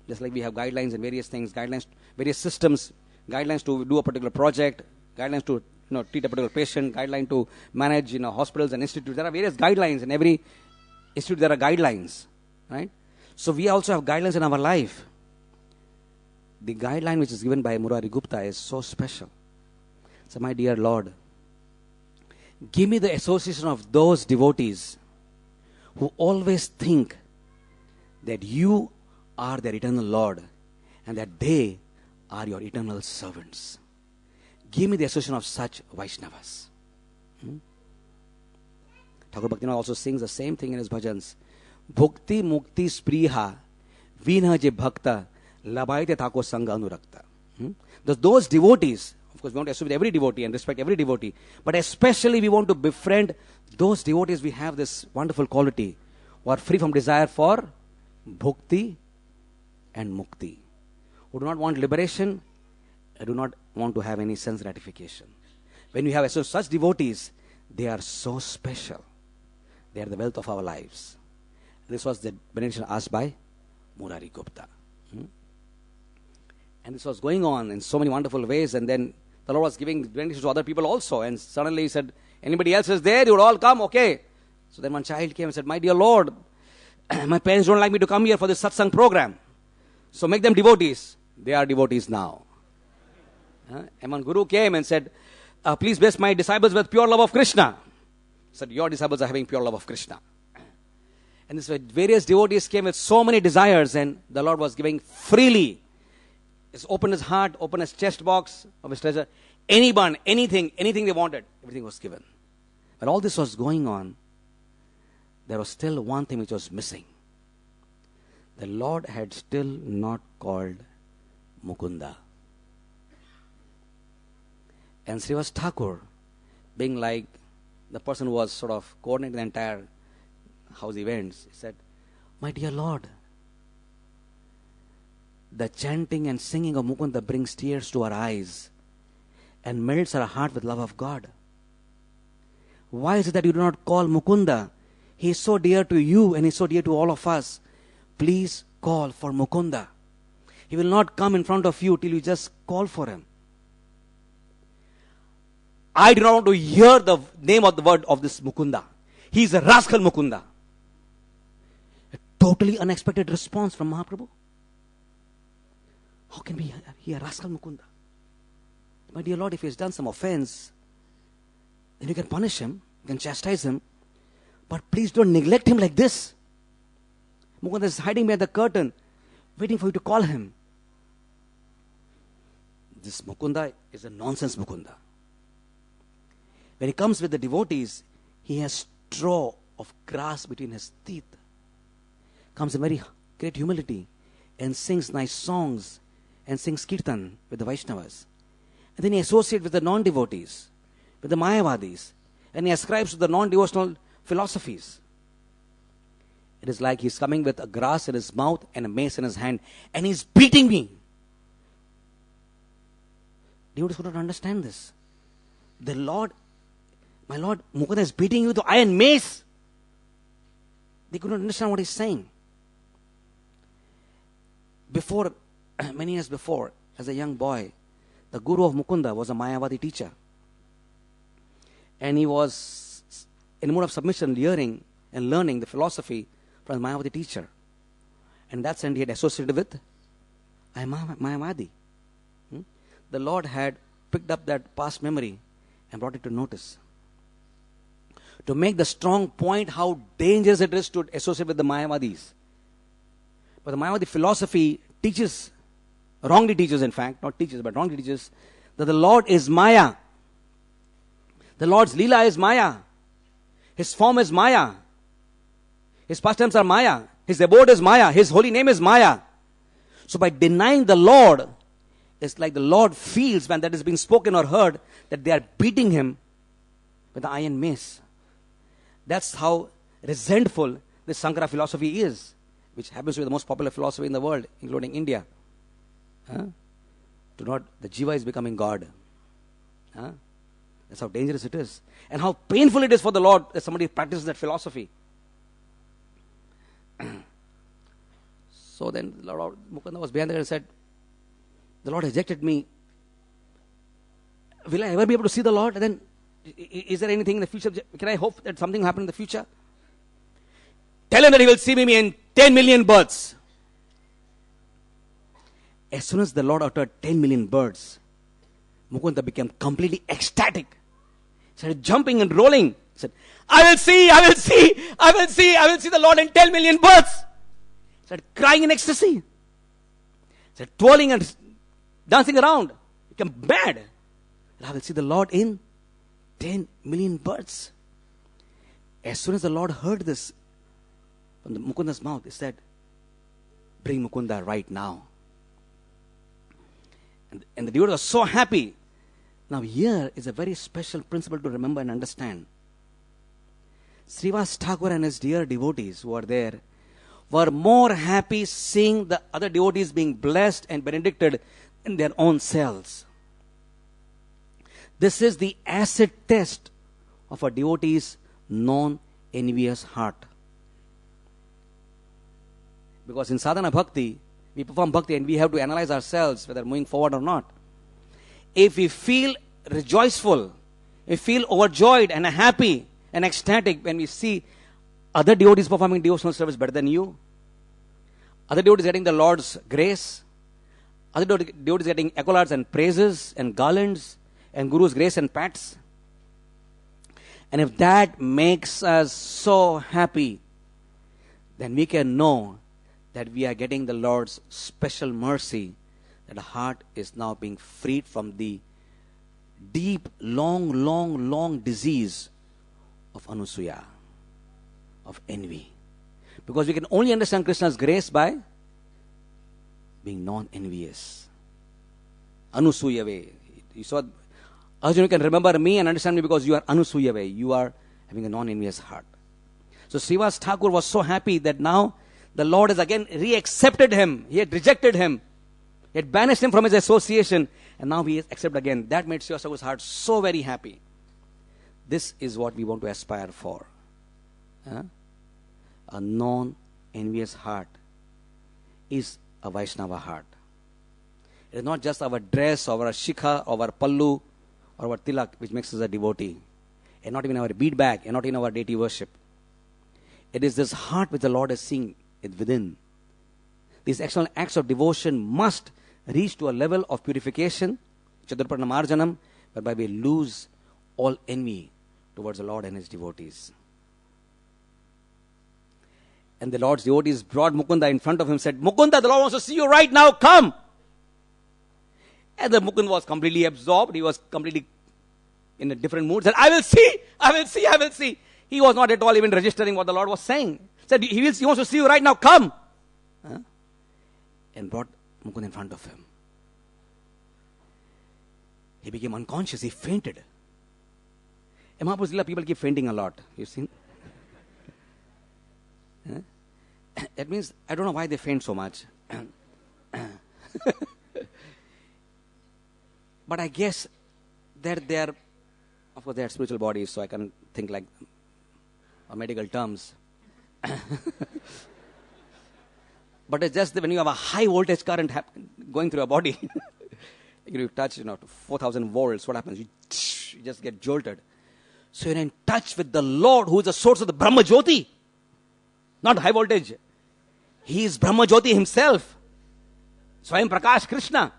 Just like we have guidelines in various things, guidelines, various systems, guidelines to do a particular project, guidelines to treat a particular patient, guideline to manage hospitals and institutes. There are various guidelines in every institute. There are guidelines, right? So we also have guidelines in our life. The guideline which is given by Murari Gupta is so special. So, my dear Lord, give me the association of those devotees who always think that you are their eternal Lord and that they are your eternal servants. Give me the association of such Vaishnavas. Thakur Bhaktivinoda also sings the same thing in his bhajans. Bhukti mukti spriha vina je bhakta labaite thako sangha anurakta. Those devotees, of course we want to associate with every devotee and respect every devotee, but especially we want to befriend those devotees we have this wonderful quality who are free from desire for bhukti and mukti, who do not want liberation, do not want to have any sense gratification. When we have such devotees, they are so special. They are the wealth of our lives. This was the benediction asked by Murari Gupta. And this was going on in so many wonderful ways. And then the Lord was giving benedictions to other people also. And suddenly He said, anybody else is there? You would all come, okay. So then one child came and said, my dear Lord, my parents don't like me to come here for this satsang program. So make them devotees. They are devotees now. And one guru came and said, please bless my disciples with pure love of Krishna. He said, your disciples are having pure love of Krishna. And this way, various devotees came with so many desires, and the Lord was giving freely. He opened His heart, opened His chest box of His treasure. Anyone, anything they wanted, everything was given. But all this was going on, there was still one thing which was missing. The Lord had still not called Mukunda. And Srivasa Thakur, being like the person who was sort of coordinating the entire house events, he said, "My dear Lord, the chanting and singing of Mukunda brings tears to our eyes and melts our heart with love of God. Why is it that you do not call Mukunda? He is so dear to you and he is so dear to all of us. Please call for Mukunda. He will not come in front of you till you just call for him." I do not want to hear the name of the word of this Mukunda. He is a rascal Mukunda. A totally unexpected response from Mahaprabhu. How can we hear a rascal Mukunda? My dear Lord, if he has done some offense, then you can punish him, you can chastise him, but please don't neglect him like this. Mukunda is hiding behind the curtain, waiting for you to call him. This Mukunda is a nonsense Mukunda. When he comes with the devotees, he has straw of grass between his teeth. Comes in very great humility and sings nice songs and sings kirtan with the Vaishnavas. And then he associates with the non-devotees, with the Mayavadis, and he ascribes to the non-devotional philosophies. It is like he's coming with a grass in his mouth and a mace in his hand, and he's beating me. Devotees could not understand this. The Lord, my Lord, Mukunda is beating you with the iron mace. They could not understand what he's saying. Before, many years before, as a young boy, the guru of Mukunda was a Mayavadi teacher. And he was in a mood of submission, hearing and learning the philosophy from the Mayavadi teacher. And that's when he had associated with Mayavadi. The Lord had picked up that past memory and brought it to notice. To make the strong point how dangerous it is to associate with the Mayavadis. But the Mayavadi philosophy teaches, wrongly teaches in fact, not teaches but wrongly teaches, that the Lord is Maya. The Lord's Leela is Maya. His form is Maya. His pastimes are Maya. His abode is Maya. His holy name is Maya. So by denying the Lord, it's like the Lord feels when that is being spoken or heard that they are beating him with the iron mace. That's how resentful this Sankara philosophy is, which happens to be the most popular philosophy in the world, including India. The jiva is becoming God. That's how dangerous it is. And how painful it is for the Lord that somebody practices that philosophy. So then Lord Mukunda was behind there and said, "The Lord rejected me. Will I ever be able to see the Lord? And then, is there anything in the future? Can I hope that something will happen in the future? Tell him that he will see me in 10 million births." As soon as the Lord uttered 10 million birds, Mukunda became completely ecstatic. He started jumping and rolling. He said, I will see the Lord in 10 million birds. He started crying in ecstasy. He started twirling and dancing around. He became mad. I will see the Lord in 10 million birds. As soon as the Lord heard this from the Mukunda's mouth, he said, "Bring Mukunda right now." And the devotee was so happy. Now here is a very special principle to remember and understand. Srivasa Thakur and his dear devotees who are there were more happy seeing the other devotees being blessed and benedicted in their own selves. This is the acid test of a devotee's non-envious heart. Because in sadhana bhakti, we perform bhakti and we have to analyze ourselves whether moving forward or not. If we feel rejoiceful, we feel overjoyed and happy and ecstatic when we see other devotees performing devotional service better than you, other devotees getting the Lord's grace, other devotees getting accolades and praises and garlands and Guru's grace and pats, and if that makes us so happy, then we can know that we are getting the Lord's special mercy, that the heart is now being freed from the deep, long disease of anusuya, of envy. Because we can only understand Krishna's grace by being non-envious. Anusuyave. You saw, Arjuna, you can remember me and understand me because you are anusuyave. You are having a non-envious heart. So Srivasa Thakur was so happy that now the Lord has again re-accepted him. He had rejected him. He had banished him from his association. And now he is accepted again. That made Srivasa Thakur's heart so very happy. This is what we want to aspire for. A non-envious heart is a Vaishnava heart. It is not just our dress, or our shikha, or our pallu, or our tilak which makes us a devotee. And not even our bead bag, and not in our deity worship. It is this heart which the Lord is seeing within. These external acts of devotion must reach to a level of purification, Chadurparna Marjanam, whereby we lose all envy towards the Lord and His devotees. And the Lord's devotees brought Mukunda in front of him, said, Mukunda, the Lord wants to see you right now, come! And the Mukunda was completely absorbed. He was completely in a different mood. Said, I will see, I will see, I will see. He was not at all even registering what the Lord was saying. Said, he wants to see you right now, come! And brought Mukunda in front of him. He became unconscious. He fainted. In Mahaprabhu's Leela, people keep fainting a lot. You've seen? That means, I don't know why they faint so much. But I guess that they are, of course, they are spiritual bodies, so I can think like medical terms. But it's just that when you have a high voltage current going through your body, you touch, to 4,000 volts, what happens? You just get jolted. So you're in touch with the Lord, who is the source of the Brahma Jyoti. Not high voltage. He is Brahma Jyoti himself. Swayam Prakash Krishna.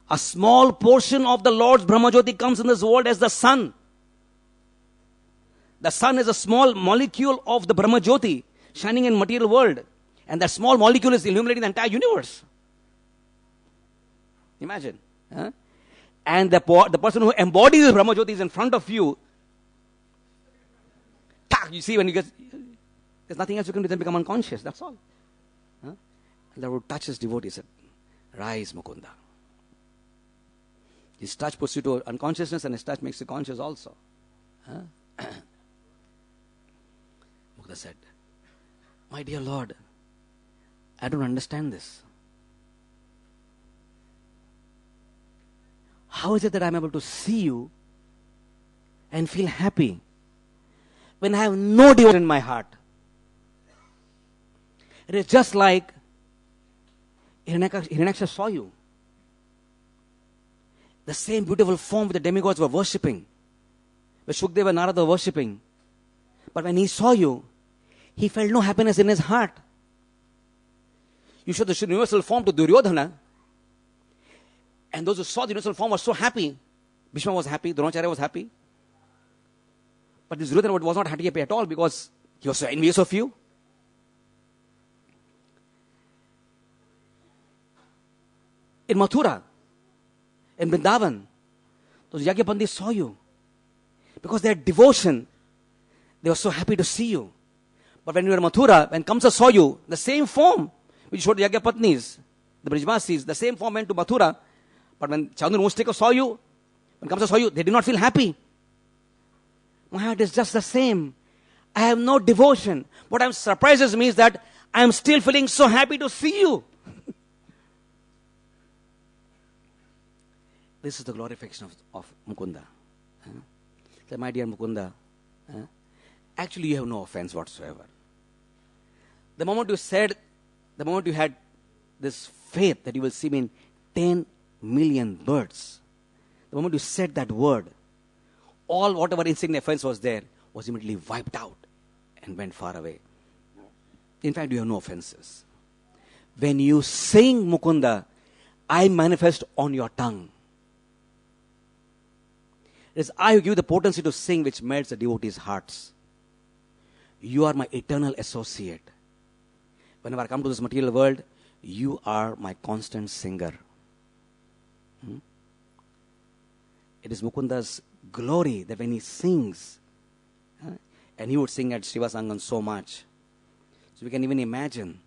A small portion of the Lord's Brahma Jyoti comes in this world as the sun. The sun is a small molecule of the Brahma Jyoti shining in material world. And that small molecule is illuminating the entire universe. Imagine. And the person who embodies the Brahma Jyoti is in front of you. You see, when you get, there's nothing else you can do than become unconscious. That's all. And the Lord touches devotee, said, rise, Mukunda. His touch puts you to unconsciousness, and his touch makes you conscious also. Mukunda said, my dear Lord, I don't understand this. How is it that I'm able to see you and feel happy when I have no devotion in my heart? It is just like Hiranyaksha saw you. The same beautiful form which the demigods were worshipping, which Shukdeva and Narada were worshipping. But when he saw you, he felt no happiness in his heart. You showed the universal form to Duryodhana, and those who saw the universal form were so happy. Bhishma was happy, Dronacharya was happy. But this Duryodhana was not happy at all because he was so envious of you. In Mathura, in Vrindavan, those Yajnapanthis saw you. Because their devotion, they were so happy to see you. But when you were in Mathura, when Kamsa saw you, the same form which showed the Yajnapatnis, the Brijvasis, the same form went to Mathura. But when Chandra Mustika saw you, when Kamsa saw you, they did not feel happy. My heart is just the same. I have no devotion. What surprises me is that I am still feeling so happy to see you. This is the glorification of Mukunda. So, my dear Mukunda, actually you have no offense whatsoever. The moment you had this faith that you will see me in 10 million birds, the moment you said that word, all whatever insignificant offense was there was immediately wiped out and went far away. In fact, you have no offenses. When you sing Mukunda, I manifest on your tongue. It is I who give the potency to sing which melts the devotees' hearts. You are my eternal associate. Whenever I come to this material world, you are my constant singer. It is Mukunda's glory that when he sings, and he would sing at Srivasa Angan so much. So we can even imagine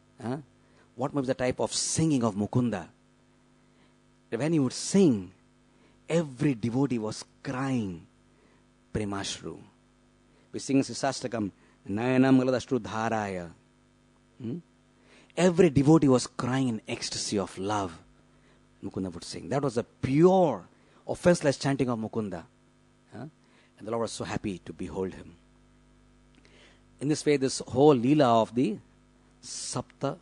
what might be the type of singing of Mukunda. When he would sing, every devotee was crying Premashru. We sing Sisastakam, Nayanam Galadashtu Dharaya. Every devotee was crying in ecstasy of love. Mukunda would sing. That was a pure, offenseless chanting of Mukunda. And the Lord was so happy to behold him. In this way, this whole Leela of the Sapta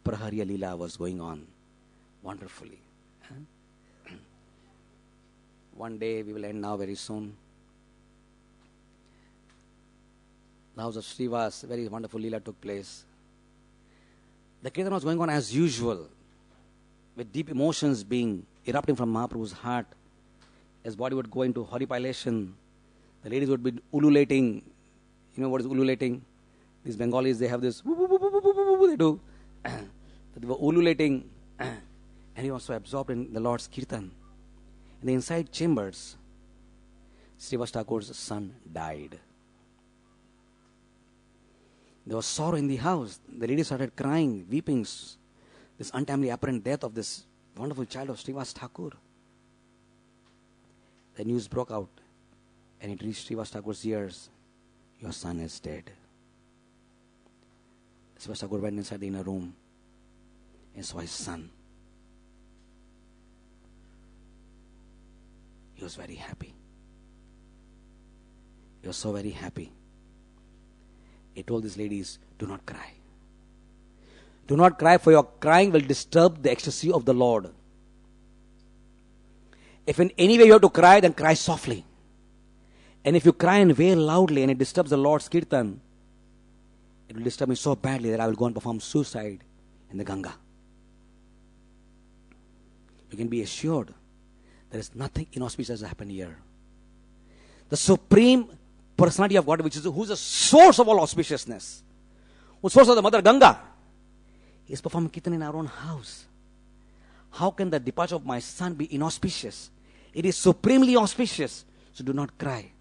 Praharya Leela was going on wonderfully. One day, we will end now very soon. The house of Srivasa, very wonderful Leela took place. The Kirtan was going on as usual, with deep emotions being erupting from Mahaprabhu's heart. His body would go into horripilation. The ladies would be ululating. You know what is ululating? These Bengalis, they have this, they do. They were ululating. And he was so absorbed in the Lord's Kirtan. In the inside chambers, Srivasa Thakur's son died. There was sorrow in the house. The ladies started crying, weeping. This untimely apparent death of this wonderful child of Srivasa Thakur. The news broke out and it reached Srivasa Thakur's ears. Your son is dead. Srivasa Thakur went inside the inner room and saw his son. He was very happy. He was so very happy. He told these ladies, do not cry. Do not cry, for your crying will disturb the ecstasy of the Lord. If in any way you have to cry, then cry softly. And if you cry and wail loudly and it disturbs the Lord's Kirtan, it will disturb me so badly that I will go and perform suicide in the Ganga. You can be assured there is nothing inauspicious that happened here. The Supreme Personality of God, which is who's the source of all auspiciousness, who's source of the Mother Ganga, is performing Kirtan in our own house. How can the departure of my son be inauspicious? It is supremely auspicious. So do not cry.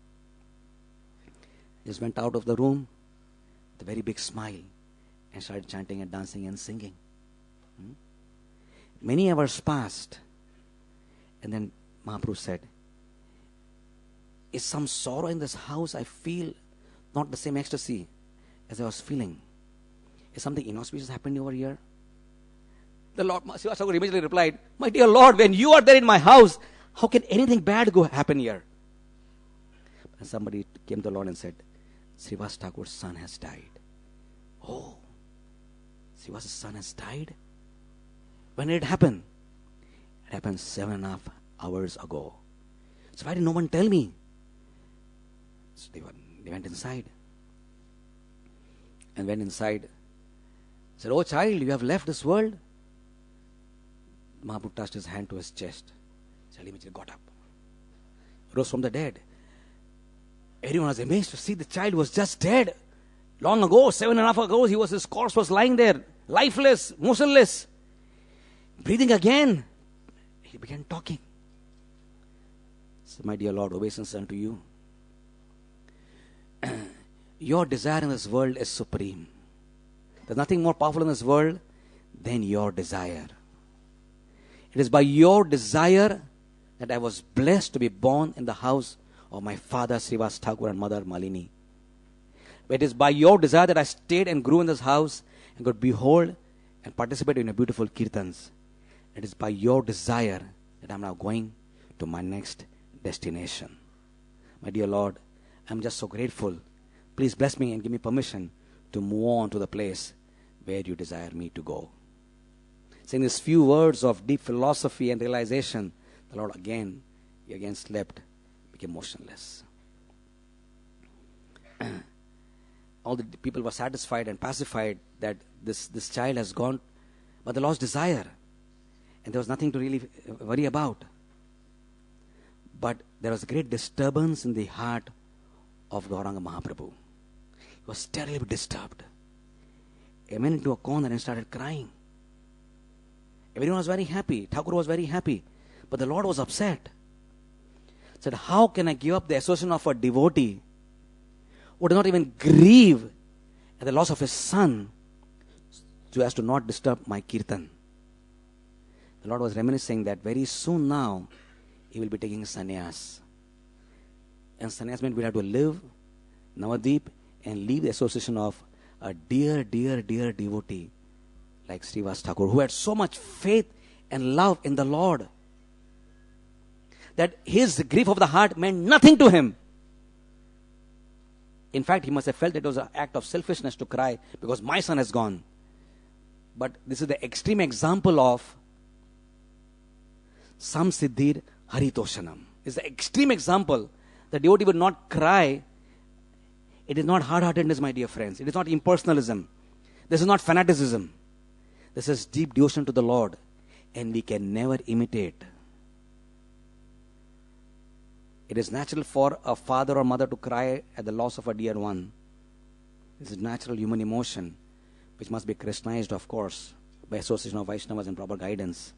He just went out of the room with a very big smile and started chanting and dancing and singing. Many hours passed, and then Mahaprabhu said, is some sorrow in this house? I feel not the same ecstasy as I was feeling. Is something inauspicious happening over here? The Lord, Srivasa Thakur immediately replied, my dear Lord, when you are there in my house, how can anything bad happen here? And somebody came to the Lord and said, Srivasa Thakur's son has died. Oh, Srivasa's son has died? When did it happen? It happened 7.5 hours ago. So why did no one tell me? So they went inside. And went inside. Said, oh child, you have left this world? Mahaprabhu touched his hand to his chest. Child immediately got up. Rose from the dead. Everyone was amazed to see the child was just dead. Long ago, 7.5 ago, his corpse was lying there, lifeless, motionless. Breathing again. He began talking. So, my dear Lord, obeisance unto you. Your desire in this world is supreme. There's nothing more powerful in this world than your desire. It is by your desire that I was blessed to be born in the house of my father Srivasa Thakur and mother Malini. It is by your desire that I stayed and grew in this house and could behold and participate in your beautiful kirtans. It is by your desire that I'm now going to my next destination. My dear Lord, I'm just so grateful. Please bless me and give me permission to move on to the place where you desire me to go. Saying these few words of deep philosophy and realization, the Lord again slept, became motionless. All the people were satisfied and pacified that this child has gone, but they lost desire. And there was nothing to really worry about. But there was a great disturbance in the heart of Gauranga Mahaprabhu. He was terribly disturbed. He went into a corner and started crying. Everyone was very happy. Thakur was very happy. But the Lord was upset. He said, how can I give up the association of a devotee who did not even grieve at the loss of his son so as to not disturb my kirtan? The Lord was reminiscing that very soon now he will be taking sannyas. And sannyas means we'll have to live Navadvip and leave the association of a dear, dear, dear devotee like Srivasa Thakur, who had so much faith and love in the Lord that his grief of the heart meant nothing to him. In fact, he must have felt it was an act of selfishness to cry because my son has gone. But this is the extreme example of Sam Siddhir Haritoshanam. It's the extreme example. The devotee would not cry. It is not hard-heartedness, my dear friends. It is not impersonalism. This is not fanaticism. This is deep devotion to the Lord. And we can never imitate. It is natural for a father or mother to cry at the loss of a dear one. This is natural human emotion, which must be Krishnized, of course, by association of Vaishnavas and proper guidance.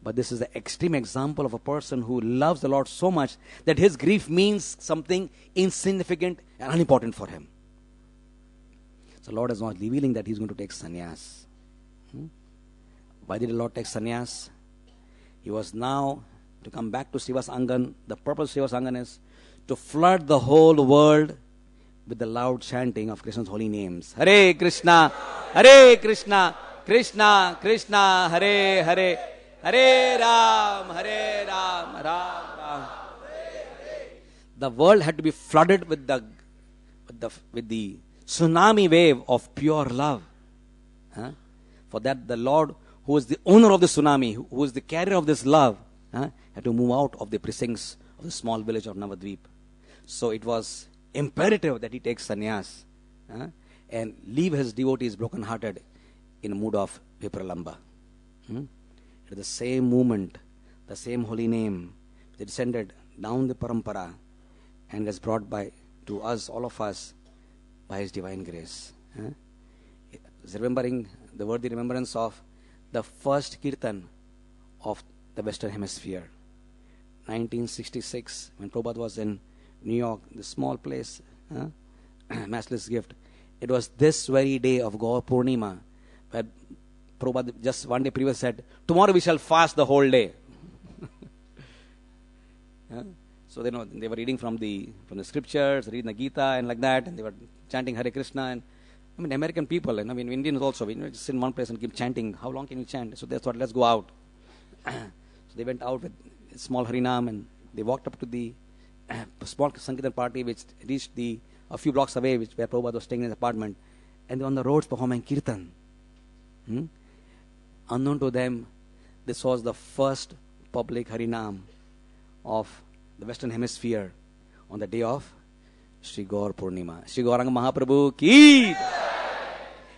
But this is the extreme example of a person who loves the Lord so much that his grief means something insignificant and unimportant for him. So Lord is not revealing that he's going to take sannyas. Why did the Lord take sannyas? He was now to come back to Srivasa Angan. The purpose of Srivasa Angan is to flood the whole world with the loud chanting of Krishna's holy names. Hare Krishna, Hare Krishna, Krishna Krishna, Hare Hare, Hare Ram, Ram Ram. The world had to be flooded with the tsunami wave of pure love. For that, the Lord, who is the owner of the tsunami, who is the carrier of this love, had to move out of the precincts of the small village of Navadvip. So it was imperative that he takes sannyas and leave his devotees broken-hearted in a mood of vipralamba. At the same moment, the same holy name, they descended down the parampara and was brought to us, all of us, by His Divine Grace. It's remembering the worthy remembrance of the first kirtan of the Western Hemisphere. 1966, when Prabhupada was in New York, this small place, matchless gift. It was this very day of Gaura Purnima, where Prabhupada just one day previous said, tomorrow we shall fast the whole day. So they were reading from the scriptures, reading the Gita and like that, and they were chanting Hare Krishna. And I mean, American people, and I mean, Indians also, we just sit in one place and keep chanting. How long can you chant? So they thought, let's go out. So they went out with a small Harinam, and they walked up to the small Sankirtan party, which reached a few blocks away, where Prabhupada was staying in his apartment. And they were on the roads performing kirtan. Unknown to them, this was the first public Harinam of the Western Hemisphere on the day of Shri Gaura Purnima. Shri Gauranga Mahaprabhu ki!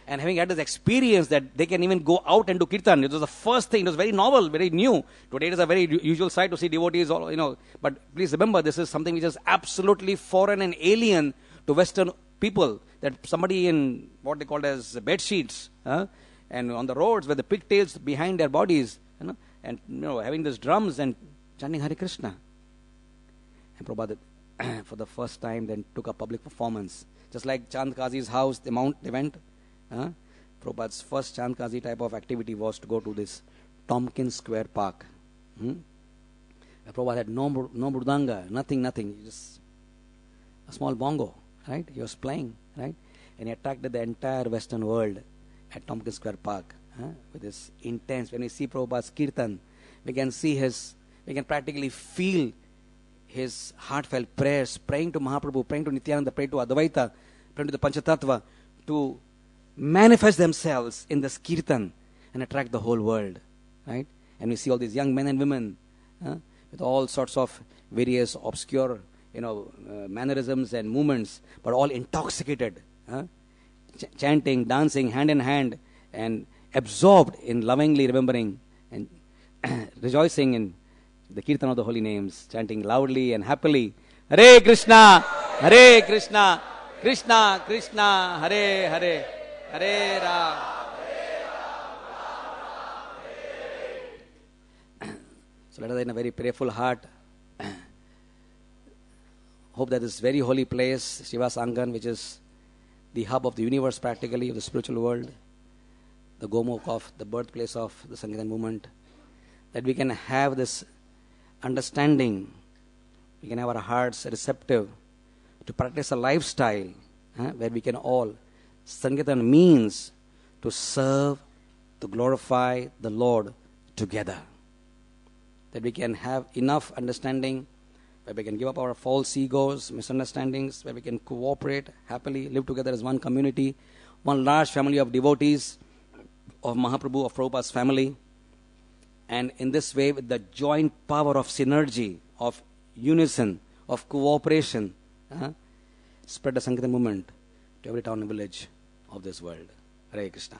And having had this experience that they can even go out and do kirtan, it was the first thing. It was very novel, very new. Today it is a very usual sight to see devotees, But please remember, this is something which is absolutely foreign and alien to Western people. That somebody in what they called as bed sheets, and on the roads with the pigtails behind their bodies, and having these drums and chanting Hare Krishna. And Prabhupada, for the first time, then took a public performance. Just like Chand Kazi's house, they went. Prabhupada's first Chand Kazi type of activity was to go to this Tompkins Square Park. Prabhupada had no mridanga, nothing, just a small bongo, right? He was playing, right? And he attracted the entire Western world at Tompkins Square Park with this intense. When we see Prabhupada's kirtan, we can practically feel his heartfelt prayers, praying to Mahaprabhu, praying to Nityananda, praying to Advaita, praying to the Panchatattva, to manifest themselves in this kirtan and attract the whole world, right? And we see all these young men and women with all sorts of various obscure, mannerisms and movements, but all intoxicated, chanting, dancing, hand in hand, and absorbed in lovingly remembering and rejoicing in the kirtan of the holy names, chanting loudly and happily, Hare Krishna, Hare Krishna, Krishna Krishna, Hare Hare, Hare Ram. So let us in a very prayerful heart hope that this very holy place, Srivasa Angan, which is the hub of the universe practically, of the spiritual world, the Gomukh of the birthplace of the Sankirtan movement, that we can have this understanding, we can have our hearts receptive to practice a lifestyle where we can all, Sankirtan means to serve, to glorify the Lord together. That we can have enough understanding, where we can give up our false egos, misunderstandings, where we can cooperate happily, live together as one community, one large family of devotees of Mahaprabhu, of Prabhupada's family. And in this way, with the joint power of synergy, of unison, of cooperation, spread the Sankirtan movement to every town and village of this world. Hare Krishna.